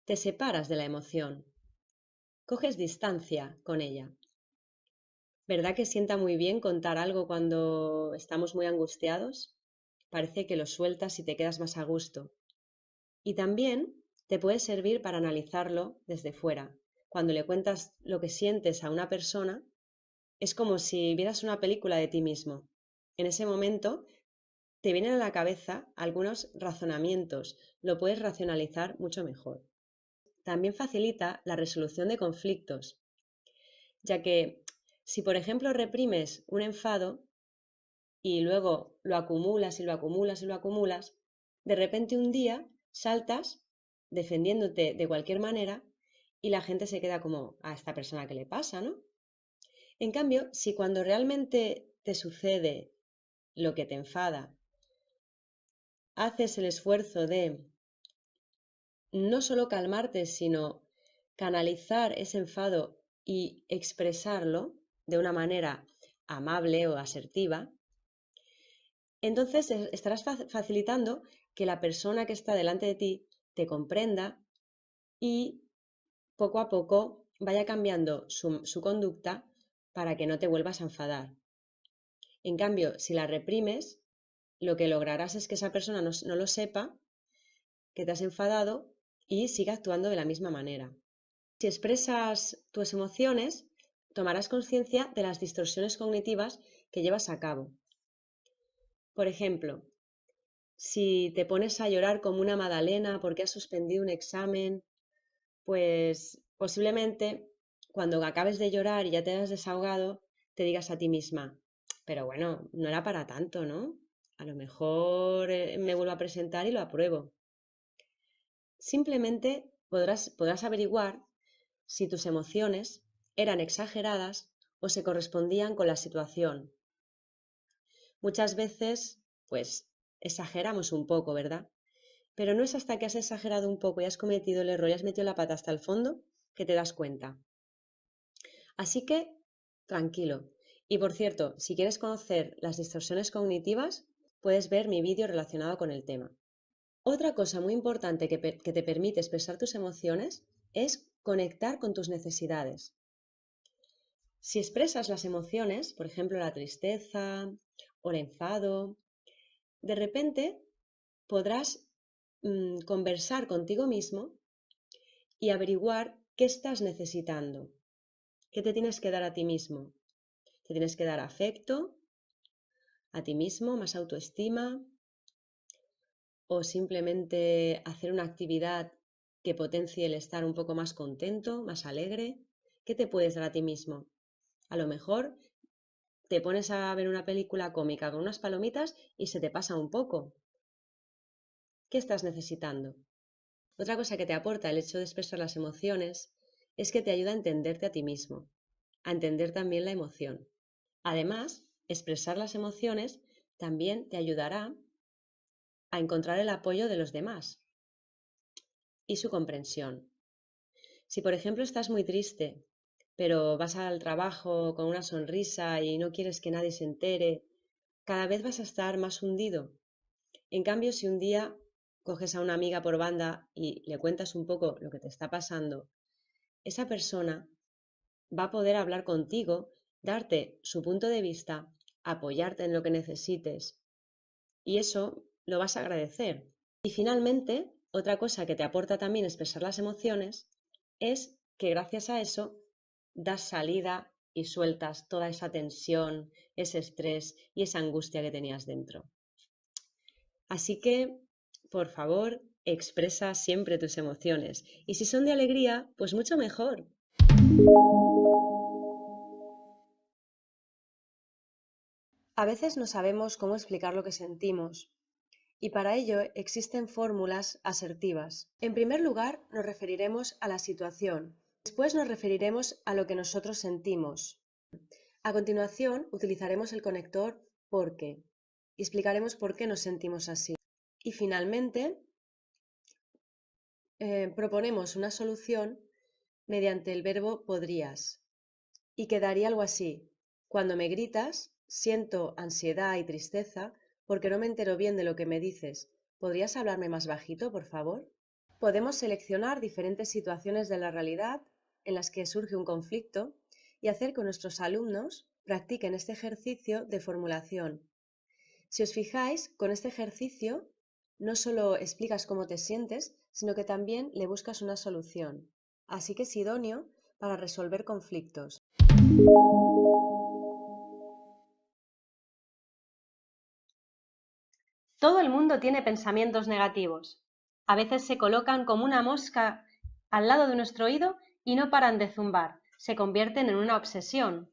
te separas de la emoción, coges distancia con ella. ¿Verdad que sienta muy bien contar algo cuando estamos muy angustiados? Parece que lo sueltas y te quedas más a gusto. Y también te puede servir para analizarlo desde fuera. Cuando le cuentas lo que sientes a una persona, es como si vieras una película de ti mismo. En ese momento te vienen a la cabeza algunos razonamientos, lo puedes racionalizar mucho mejor. También facilita la resolución de conflictos, ya que si por ejemplo reprimes un enfado y luego lo acumulas y lo acumulas y lo acumulas, de repente un día saltas defendiéndote de cualquier manera y la gente se queda como, a esta persona qué le pasa, ¿no? En cambio, si cuando realmente te sucede lo que te enfada, haces el esfuerzo de no solo calmarte, sino canalizar ese enfado y expresarlo de una manera amable o asertiva, entonces estarás facilitando que la persona que está delante de ti te comprenda y poco a poco vaya cambiando su conducta para que no te vuelvas a enfadar. En cambio, si la reprimes, lo que lograrás es que esa persona no lo sepa, que te has enfadado y siga actuando de la misma manera. Si expresas tus emociones, tomarás conciencia de las distorsiones cognitivas que llevas a cabo. Por ejemplo, si te pones a llorar como una magdalena porque has suspendido un examen, pues posiblemente cuando acabes de llorar y ya te has desahogado, te digas a ti misma, pero bueno, no era para tanto, ¿no? A lo mejor me vuelvo a presentar y lo apruebo. Simplemente podrás averiguar si tus emociones eran exageradas o se correspondían con la situación. Muchas veces, pues, exageramos un poco, ¿verdad? Pero no es hasta que has exagerado un poco y has cometido el error y has metido la pata hasta el fondo que te das cuenta. Así que, tranquilo. Y por cierto, si quieres conocer las distorsiones cognitivas, puedes ver mi vídeo relacionado con el tema. Otra cosa muy importante que te permite expresar tus emociones es conectar con tus necesidades. Si expresas las emociones, por ejemplo la tristeza o el enfado, de repente podrás conversar contigo mismo y averiguar qué estás necesitando, qué te tienes que dar a ti mismo. Te tienes que dar afecto a ti mismo, más autoestima, o simplemente hacer una actividad que potencie el estar un poco más contento, más alegre. ¿Qué te puedes dar a ti mismo? A lo mejor te pones a ver una película cómica con unas palomitas y se te pasa un poco. ¿Qué estás necesitando? Otra cosa que te aporta el hecho de expresar las emociones es que te ayuda a entenderte a ti mismo, a entender también la emoción. Además, expresar las emociones también te ayudará a encontrar el apoyo de los demás y su comprensión. Si, por ejemplo, estás muy triste, pero vas al trabajo con una sonrisa y no quieres que nadie se entere, cada vez vas a estar más hundido. En cambio, si un día coges a una amiga por banda y le cuentas un poco lo que te está pasando, esa persona va a poder hablar contigo, darte su punto de vista, apoyarte en lo que necesites y eso lo vas a agradecer. Y finalmente, otra cosa que te aporta también expresar las emociones es que gracias a eso das salida y sueltas toda esa tensión, ese estrés y esa angustia que tenías dentro. Así que, por favor, expresa siempre tus emociones. Y si son de alegría, pues mucho mejor. A veces no sabemos cómo explicar lo que sentimos, y para ello existen fórmulas asertivas. En primer lugar, nos referiremos a la situación. Después nos referiremos a lo que nosotros sentimos. A continuación, utilizaremos el conector porque y explicaremos por qué nos sentimos así. Y finalmente, proponemos una solución mediante el verbo podrías. Y quedaría algo así: cuando me gritas, siento ansiedad y tristeza porque no me entero bien de lo que me dices. ¿Podrías hablarme más bajito, por favor? Podemos seleccionar diferentes situaciones de la realidad en las que surge un conflicto y hacer que nuestros alumnos practiquen este ejercicio de formulación. Si os fijáis, con este ejercicio no solo explicas cómo te sientes, sino que también le buscas una solución. Así que es idóneo para resolver conflictos. Todo el mundo tiene pensamientos negativos. A veces se colocan como una mosca al lado de nuestro oído y no paran de zumbar. Se convierten en una obsesión.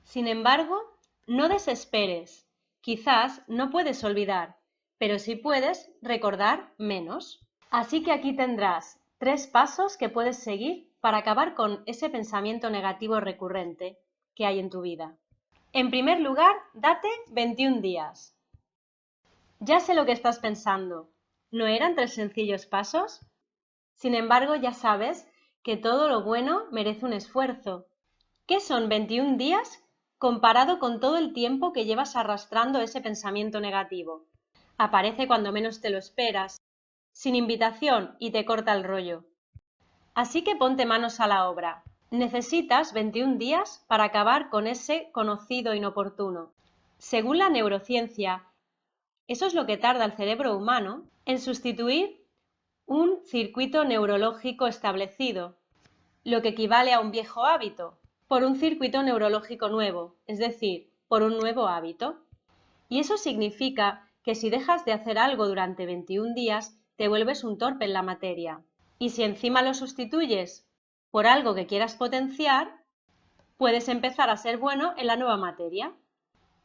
Sin embargo, no desesperes. Quizás no puedes olvidar, pero sí puedes recordar menos. Así que aquí tendrás 3 pasos que puedes seguir para acabar con ese pensamiento negativo recurrente que hay en tu vida. En primer lugar, date 21 días. Ya sé lo que estás pensando. ¿No eran 3 sencillos pasos? Sin embargo, ya sabes que todo lo bueno merece un esfuerzo. ¿Qué son 21 días comparado con todo el tiempo que llevas arrastrando ese pensamiento negativo? Aparece cuando menos te lo esperas, sin invitación, y te corta el rollo. Así que ponte manos a la obra. Necesitas 21 días para acabar con ese conocido inoportuno. Según la neurociencia, eso es lo que tarda el cerebro humano en sustituir un circuito neurológico establecido, lo que equivale a un viejo hábito, por un circuito neurológico nuevo, es decir, por un nuevo hábito. Y eso significa que si dejas de hacer algo durante 21 días, te vuelves un torpe en la materia. Y si encima lo sustituyes por algo que quieras potenciar, puedes empezar a ser bueno en la nueva materia.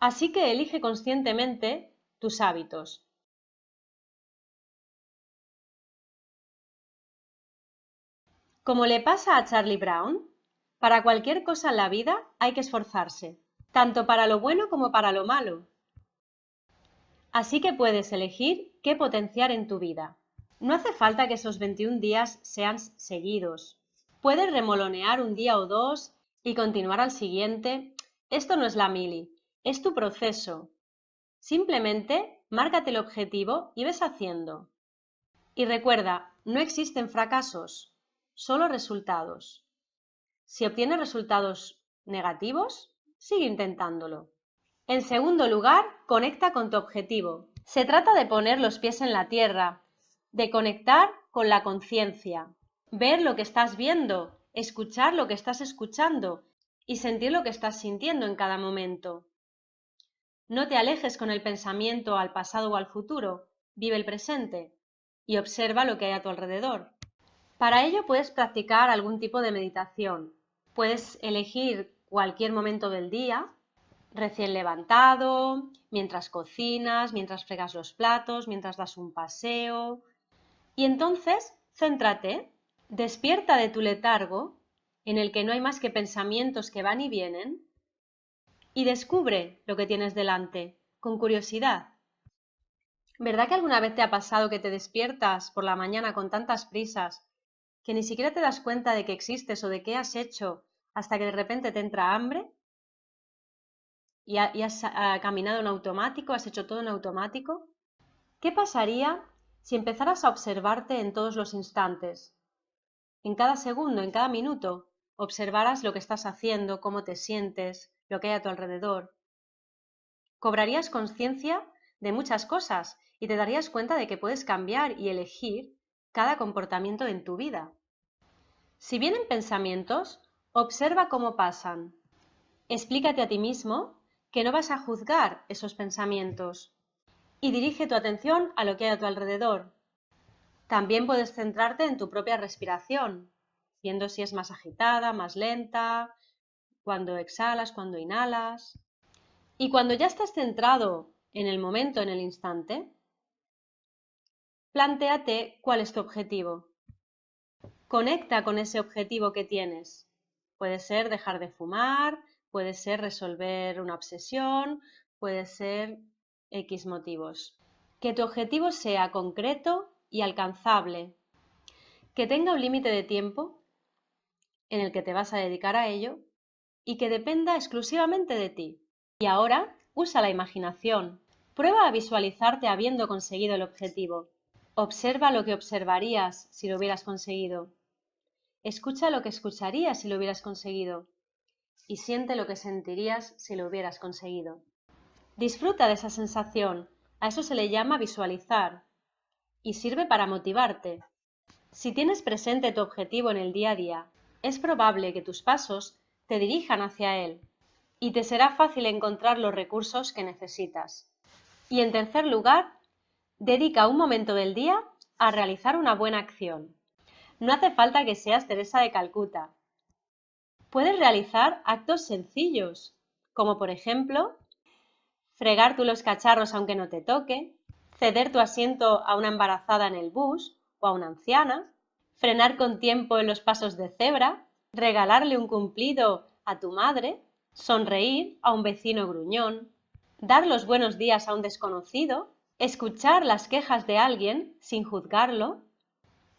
Así que elige conscientemente tus hábitos. Como le pasa a Charlie Brown, para cualquier cosa en la vida hay que esforzarse, tanto para lo bueno como para lo malo. Así que puedes elegir qué potenciar en tu vida. No hace falta que esos 21 días sean seguidos. Puedes remolonear un día o dos y continuar al siguiente. Esto no es la mili, es tu proceso. Simplemente márcate el objetivo y ves haciendo. Y recuerda, no existen fracasos, solo resultados. Si obtienes resultados negativos, sigue intentándolo. En segundo lugar, conecta con tu objetivo. Se trata de poner los pies en la tierra, de conectar con la conciencia, ver lo que estás viendo, escuchar lo que estás escuchando y sentir lo que estás sintiendo en cada momento. No te alejes con el pensamiento al pasado o al futuro, vive el presente y observa lo que hay a tu alrededor. Para ello puedes practicar algún tipo de meditación. Puedes elegir cualquier momento del día, recién levantado, mientras cocinas, mientras fregas los platos, mientras das un paseo. Y entonces, céntrate, despierta de tu letargo, en el que no hay más que pensamientos que van y vienen, y descubre lo que tienes delante, con curiosidad. ¿Verdad que alguna vez te ha pasado que te despiertas por la mañana con tantas prisas que ni siquiera te das cuenta de que existes o de qué has hecho hasta que de repente te entra hambre? ¿Y has caminado en automático? ¿Has hecho todo en automático? ¿Qué pasaría si empezaras a observarte en todos los instantes? En cada segundo, en cada minuto, observaras lo que estás haciendo, cómo te sientes, lo que hay a tu alrededor. Cobrarías conciencia de muchas cosas y te darías cuenta de que puedes cambiar y elegir cada comportamiento en tu vida. Si vienen pensamientos, observa cómo pasan. Explícate a ti mismo que no vas a juzgar esos pensamientos, y dirige tu atención a lo que hay a tu alrededor. También puedes centrarte en tu propia respiración, viendo si es más agitada, más lenta, cuando exhalas, cuando inhalas. Y cuando ya estás centrado en el momento, en el instante, plantéate cuál es tu objetivo. Conecta con ese objetivo que tienes. Puede ser dejar de fumar, puede ser resolver una obsesión, puede ser X motivos. Que tu objetivo sea concreto y alcanzable, que tenga un límite de tiempo en el que te vas a dedicar a ello y que dependa exclusivamente de ti. Y ahora usa la imaginación. Prueba a visualizarte habiendo conseguido el objetivo. Observa lo que observarías si lo hubieras conseguido. Escucha lo que escucharías si lo hubieras conseguido. Y siente lo que sentirías si lo hubieras conseguido. Disfruta de esa sensación. A eso se le llama visualizar. Y sirve para motivarte. Si tienes presente tu objetivo en el día a día, es probable que tus pasos te dirijan hacia él y te será fácil encontrar los recursos que necesitas. Y en tercer lugar, dedica un momento del día a realizar una buena acción. No hace falta que seas Teresa de Calcuta. Puedes realizar actos sencillos, como por ejemplo, fregar tú los cacharros aunque no te toque, ceder tu asiento a una embarazada en el bus o a una anciana, frenar con tiempo en los pasos de cebra, regalarle un cumplido a tu madre, sonreír a un vecino gruñón, dar los buenos días a un desconocido, escuchar las quejas de alguien sin juzgarlo,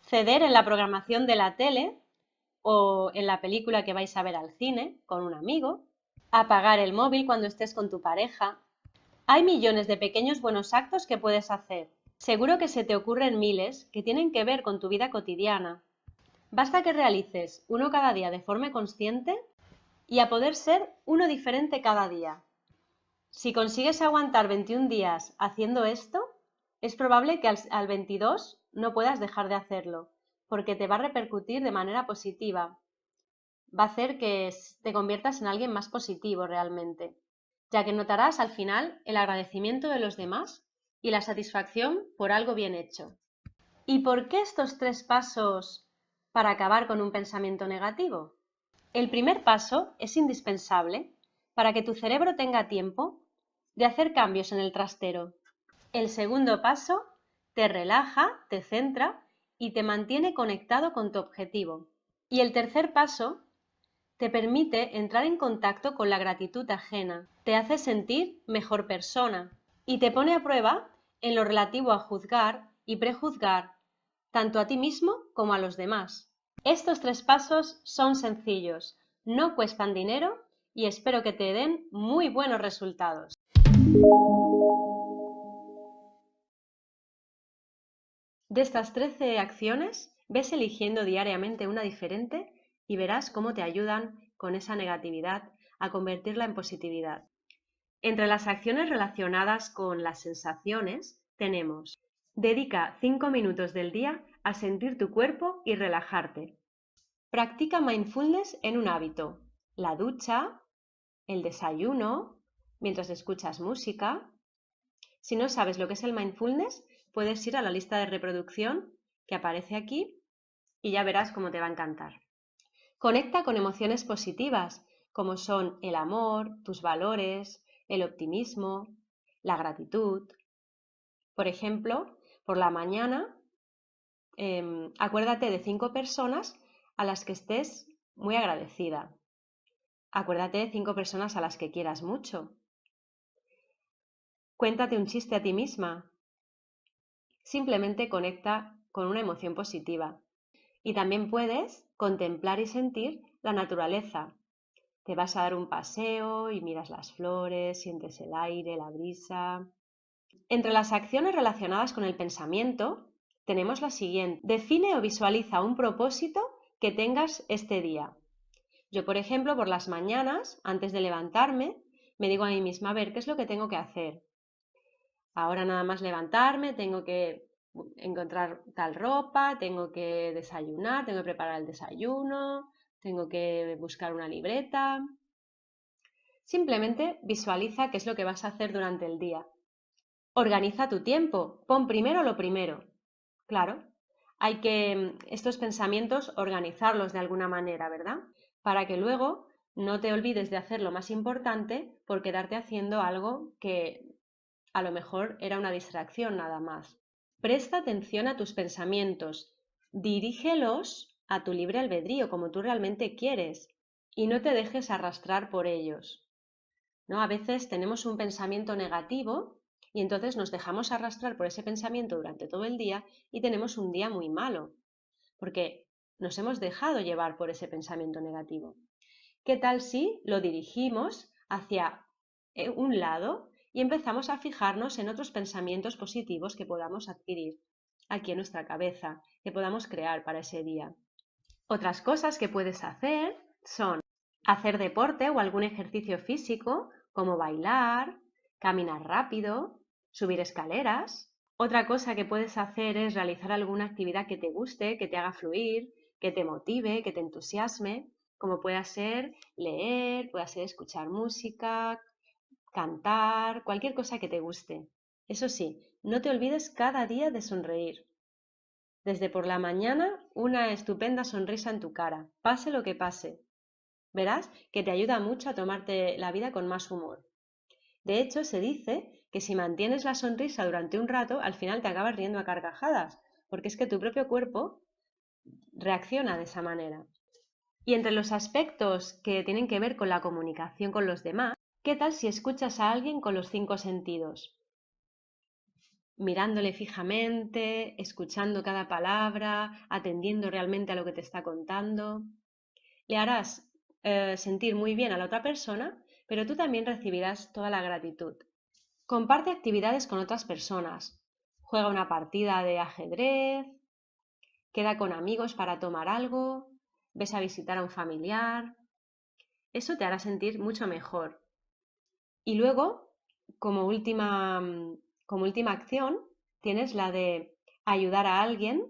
ceder en la programación de la tele o en la película que vais a ver al cine con un amigo, apagar el móvil cuando estés con tu pareja. Hay millones de pequeños buenos actos que puedes hacer. Seguro que se te ocurren miles que tienen que ver con tu vida cotidiana. Basta que realices uno cada día de forma consciente y a poder ser uno diferente cada día. Si consigues aguantar 21 días haciendo esto, es probable que al 22 no puedas dejar de hacerlo, porque te va a repercutir de manera positiva. Va a hacer que te conviertas en alguien más positivo realmente, ya que notarás al final el agradecimiento de los demás y la satisfacción por algo bien hecho. ¿Y por qué estos 3 pasos para acabar con un pensamiento negativo? El primer paso es indispensable para que tu cerebro tenga tiempo de hacer cambios en el trastero. El segundo paso te relaja, te centra y te mantiene conectado con tu objetivo. Y el tercer paso te permite entrar en contacto con la gratitud ajena, te hace sentir mejor persona y te pone a prueba en lo relativo a juzgar y prejuzgar tanto a ti mismo como a los demás. Estos 3 pasos son sencillos, no cuestan dinero y espero que te den muy buenos resultados. De estas 13 acciones, ves eligiendo diariamente una diferente y verás cómo te ayudan con esa negatividad a convertirla en positividad. Entre las acciones relacionadas con las sensaciones tenemos: dedica 5 minutos del día a sentir tu cuerpo y relajarte. Practica mindfulness en un hábito: la ducha, el desayuno, mientras escuchas música. Si no sabes lo que es el mindfulness, puedes ir a la lista de reproducción que aparece aquí y ya verás cómo te va a encantar. Conecta con emociones positivas, como son el amor, tus valores, el optimismo, la gratitud. Por ejemplo, por la mañana, acuérdate de 5 personas a las que estés muy agradecida. Acuérdate de 5 personas a las que quieras mucho. Cuéntate un chiste a ti misma. Simplemente conecta con una emoción positiva. Y también puedes contemplar y sentir la naturaleza. Te vas a dar un paseo y miras las flores, sientes el aire, la brisa. Entre las acciones relacionadas con el pensamiento, tenemos la siguiente: define o visualiza un propósito que tengas este día. Yo, por ejemplo, por las mañanas, antes de levantarme, me digo a mí misma: a ver, ¿qué es lo que tengo que hacer? Ahora nada más levantarme, tengo que encontrar tal ropa, tengo que desayunar, tengo que preparar el desayuno, tengo que buscar una libreta. Simplemente visualiza qué es lo que vas a hacer durante el día. Organiza tu tiempo, pon primero lo primero. Claro, hay que estos pensamientos organizarlos de alguna manera, ¿verdad? Para que luego no te olvides de hacer lo más importante por quedarte haciendo algo que a lo mejor era una distracción nada más. Presta atención a tus pensamientos, dirígelos a tu libre albedrío, como tú realmente quieres, y no te dejes arrastrar por ellos, ¿no? A veces tenemos un pensamiento negativo y entonces nos dejamos arrastrar por ese pensamiento durante todo el día y tenemos un día muy malo, porque nos hemos dejado llevar por ese pensamiento negativo. ¿Qué tal si lo dirigimos hacia un lado y empezamos a fijarnos en otros pensamientos positivos que podamos adquirir aquí en nuestra cabeza, que podamos crear para ese día? Otras cosas que puedes hacer son hacer deporte o algún ejercicio físico, como bailar, caminar rápido, subir escaleras. Otra cosa que puedes hacer es realizar alguna actividad que te guste, que te haga fluir, que te motive, que te entusiasme, como pueda ser leer, pueda ser escuchar música, cantar, cualquier cosa que te guste. Eso sí, no te olvides cada día de sonreír. Desde por la mañana, una estupenda sonrisa en tu cara, pase lo que pase. Verás que te ayuda mucho a tomarte la vida con más humor. De hecho, se dice que si mantienes la sonrisa durante un rato, al final te acabas riendo a carcajadas, porque es que tu propio cuerpo reacciona de esa manera. Y entre los aspectos que tienen que ver con la comunicación con los demás, ¿qué tal si escuchas a alguien con los 5 sentidos? Mirándole fijamente, escuchando cada palabra, atendiendo realmente a lo que te está contando. Le harás sentir muy bien a la otra persona, pero tú también recibirás toda la gratitud. Comparte actividades con otras personas. Juega una partida de ajedrez, queda con amigos para tomar algo, ves a visitar a un familiar. Eso te hará sentir mucho mejor. Y luego, como última acción, tienes la de ayudar a alguien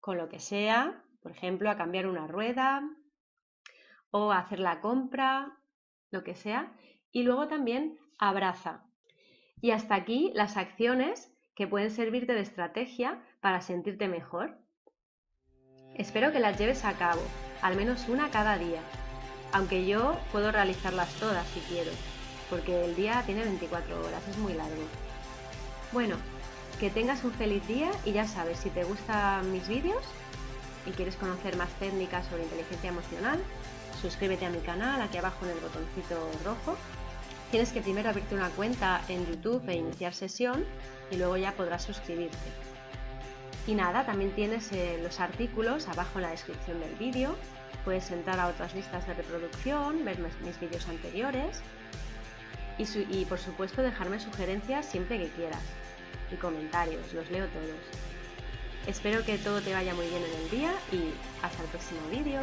con lo que sea, por ejemplo, a cambiar una rueda o a hacer la compra, lo que sea. Y luego también abraza. Y hasta aquí las acciones que pueden servirte de estrategia para sentirte mejor. Espero que las lleves a cabo, al menos una cada día, aunque yo puedo realizarlas todas si quiero, porque el día tiene 24 horas, es muy largo. Bueno, que tengas un feliz día y ya sabes, si te gustan mis vídeos y quieres conocer más técnicas sobre inteligencia emocional, suscríbete a mi canal aquí abajo en el botoncito rojo. Tienes que primero abrirte una cuenta en YouTube e iniciar sesión y luego ya podrás suscribirte. Y nada, también tienes los artículos abajo en la descripción del vídeo. Puedes entrar a otras listas de reproducción, ver mis vídeos anteriores y por supuesto dejarme sugerencias siempre que quieras y comentarios, los leo todos. Espero que todo te vaya muy bien en el día y hasta el próximo vídeo.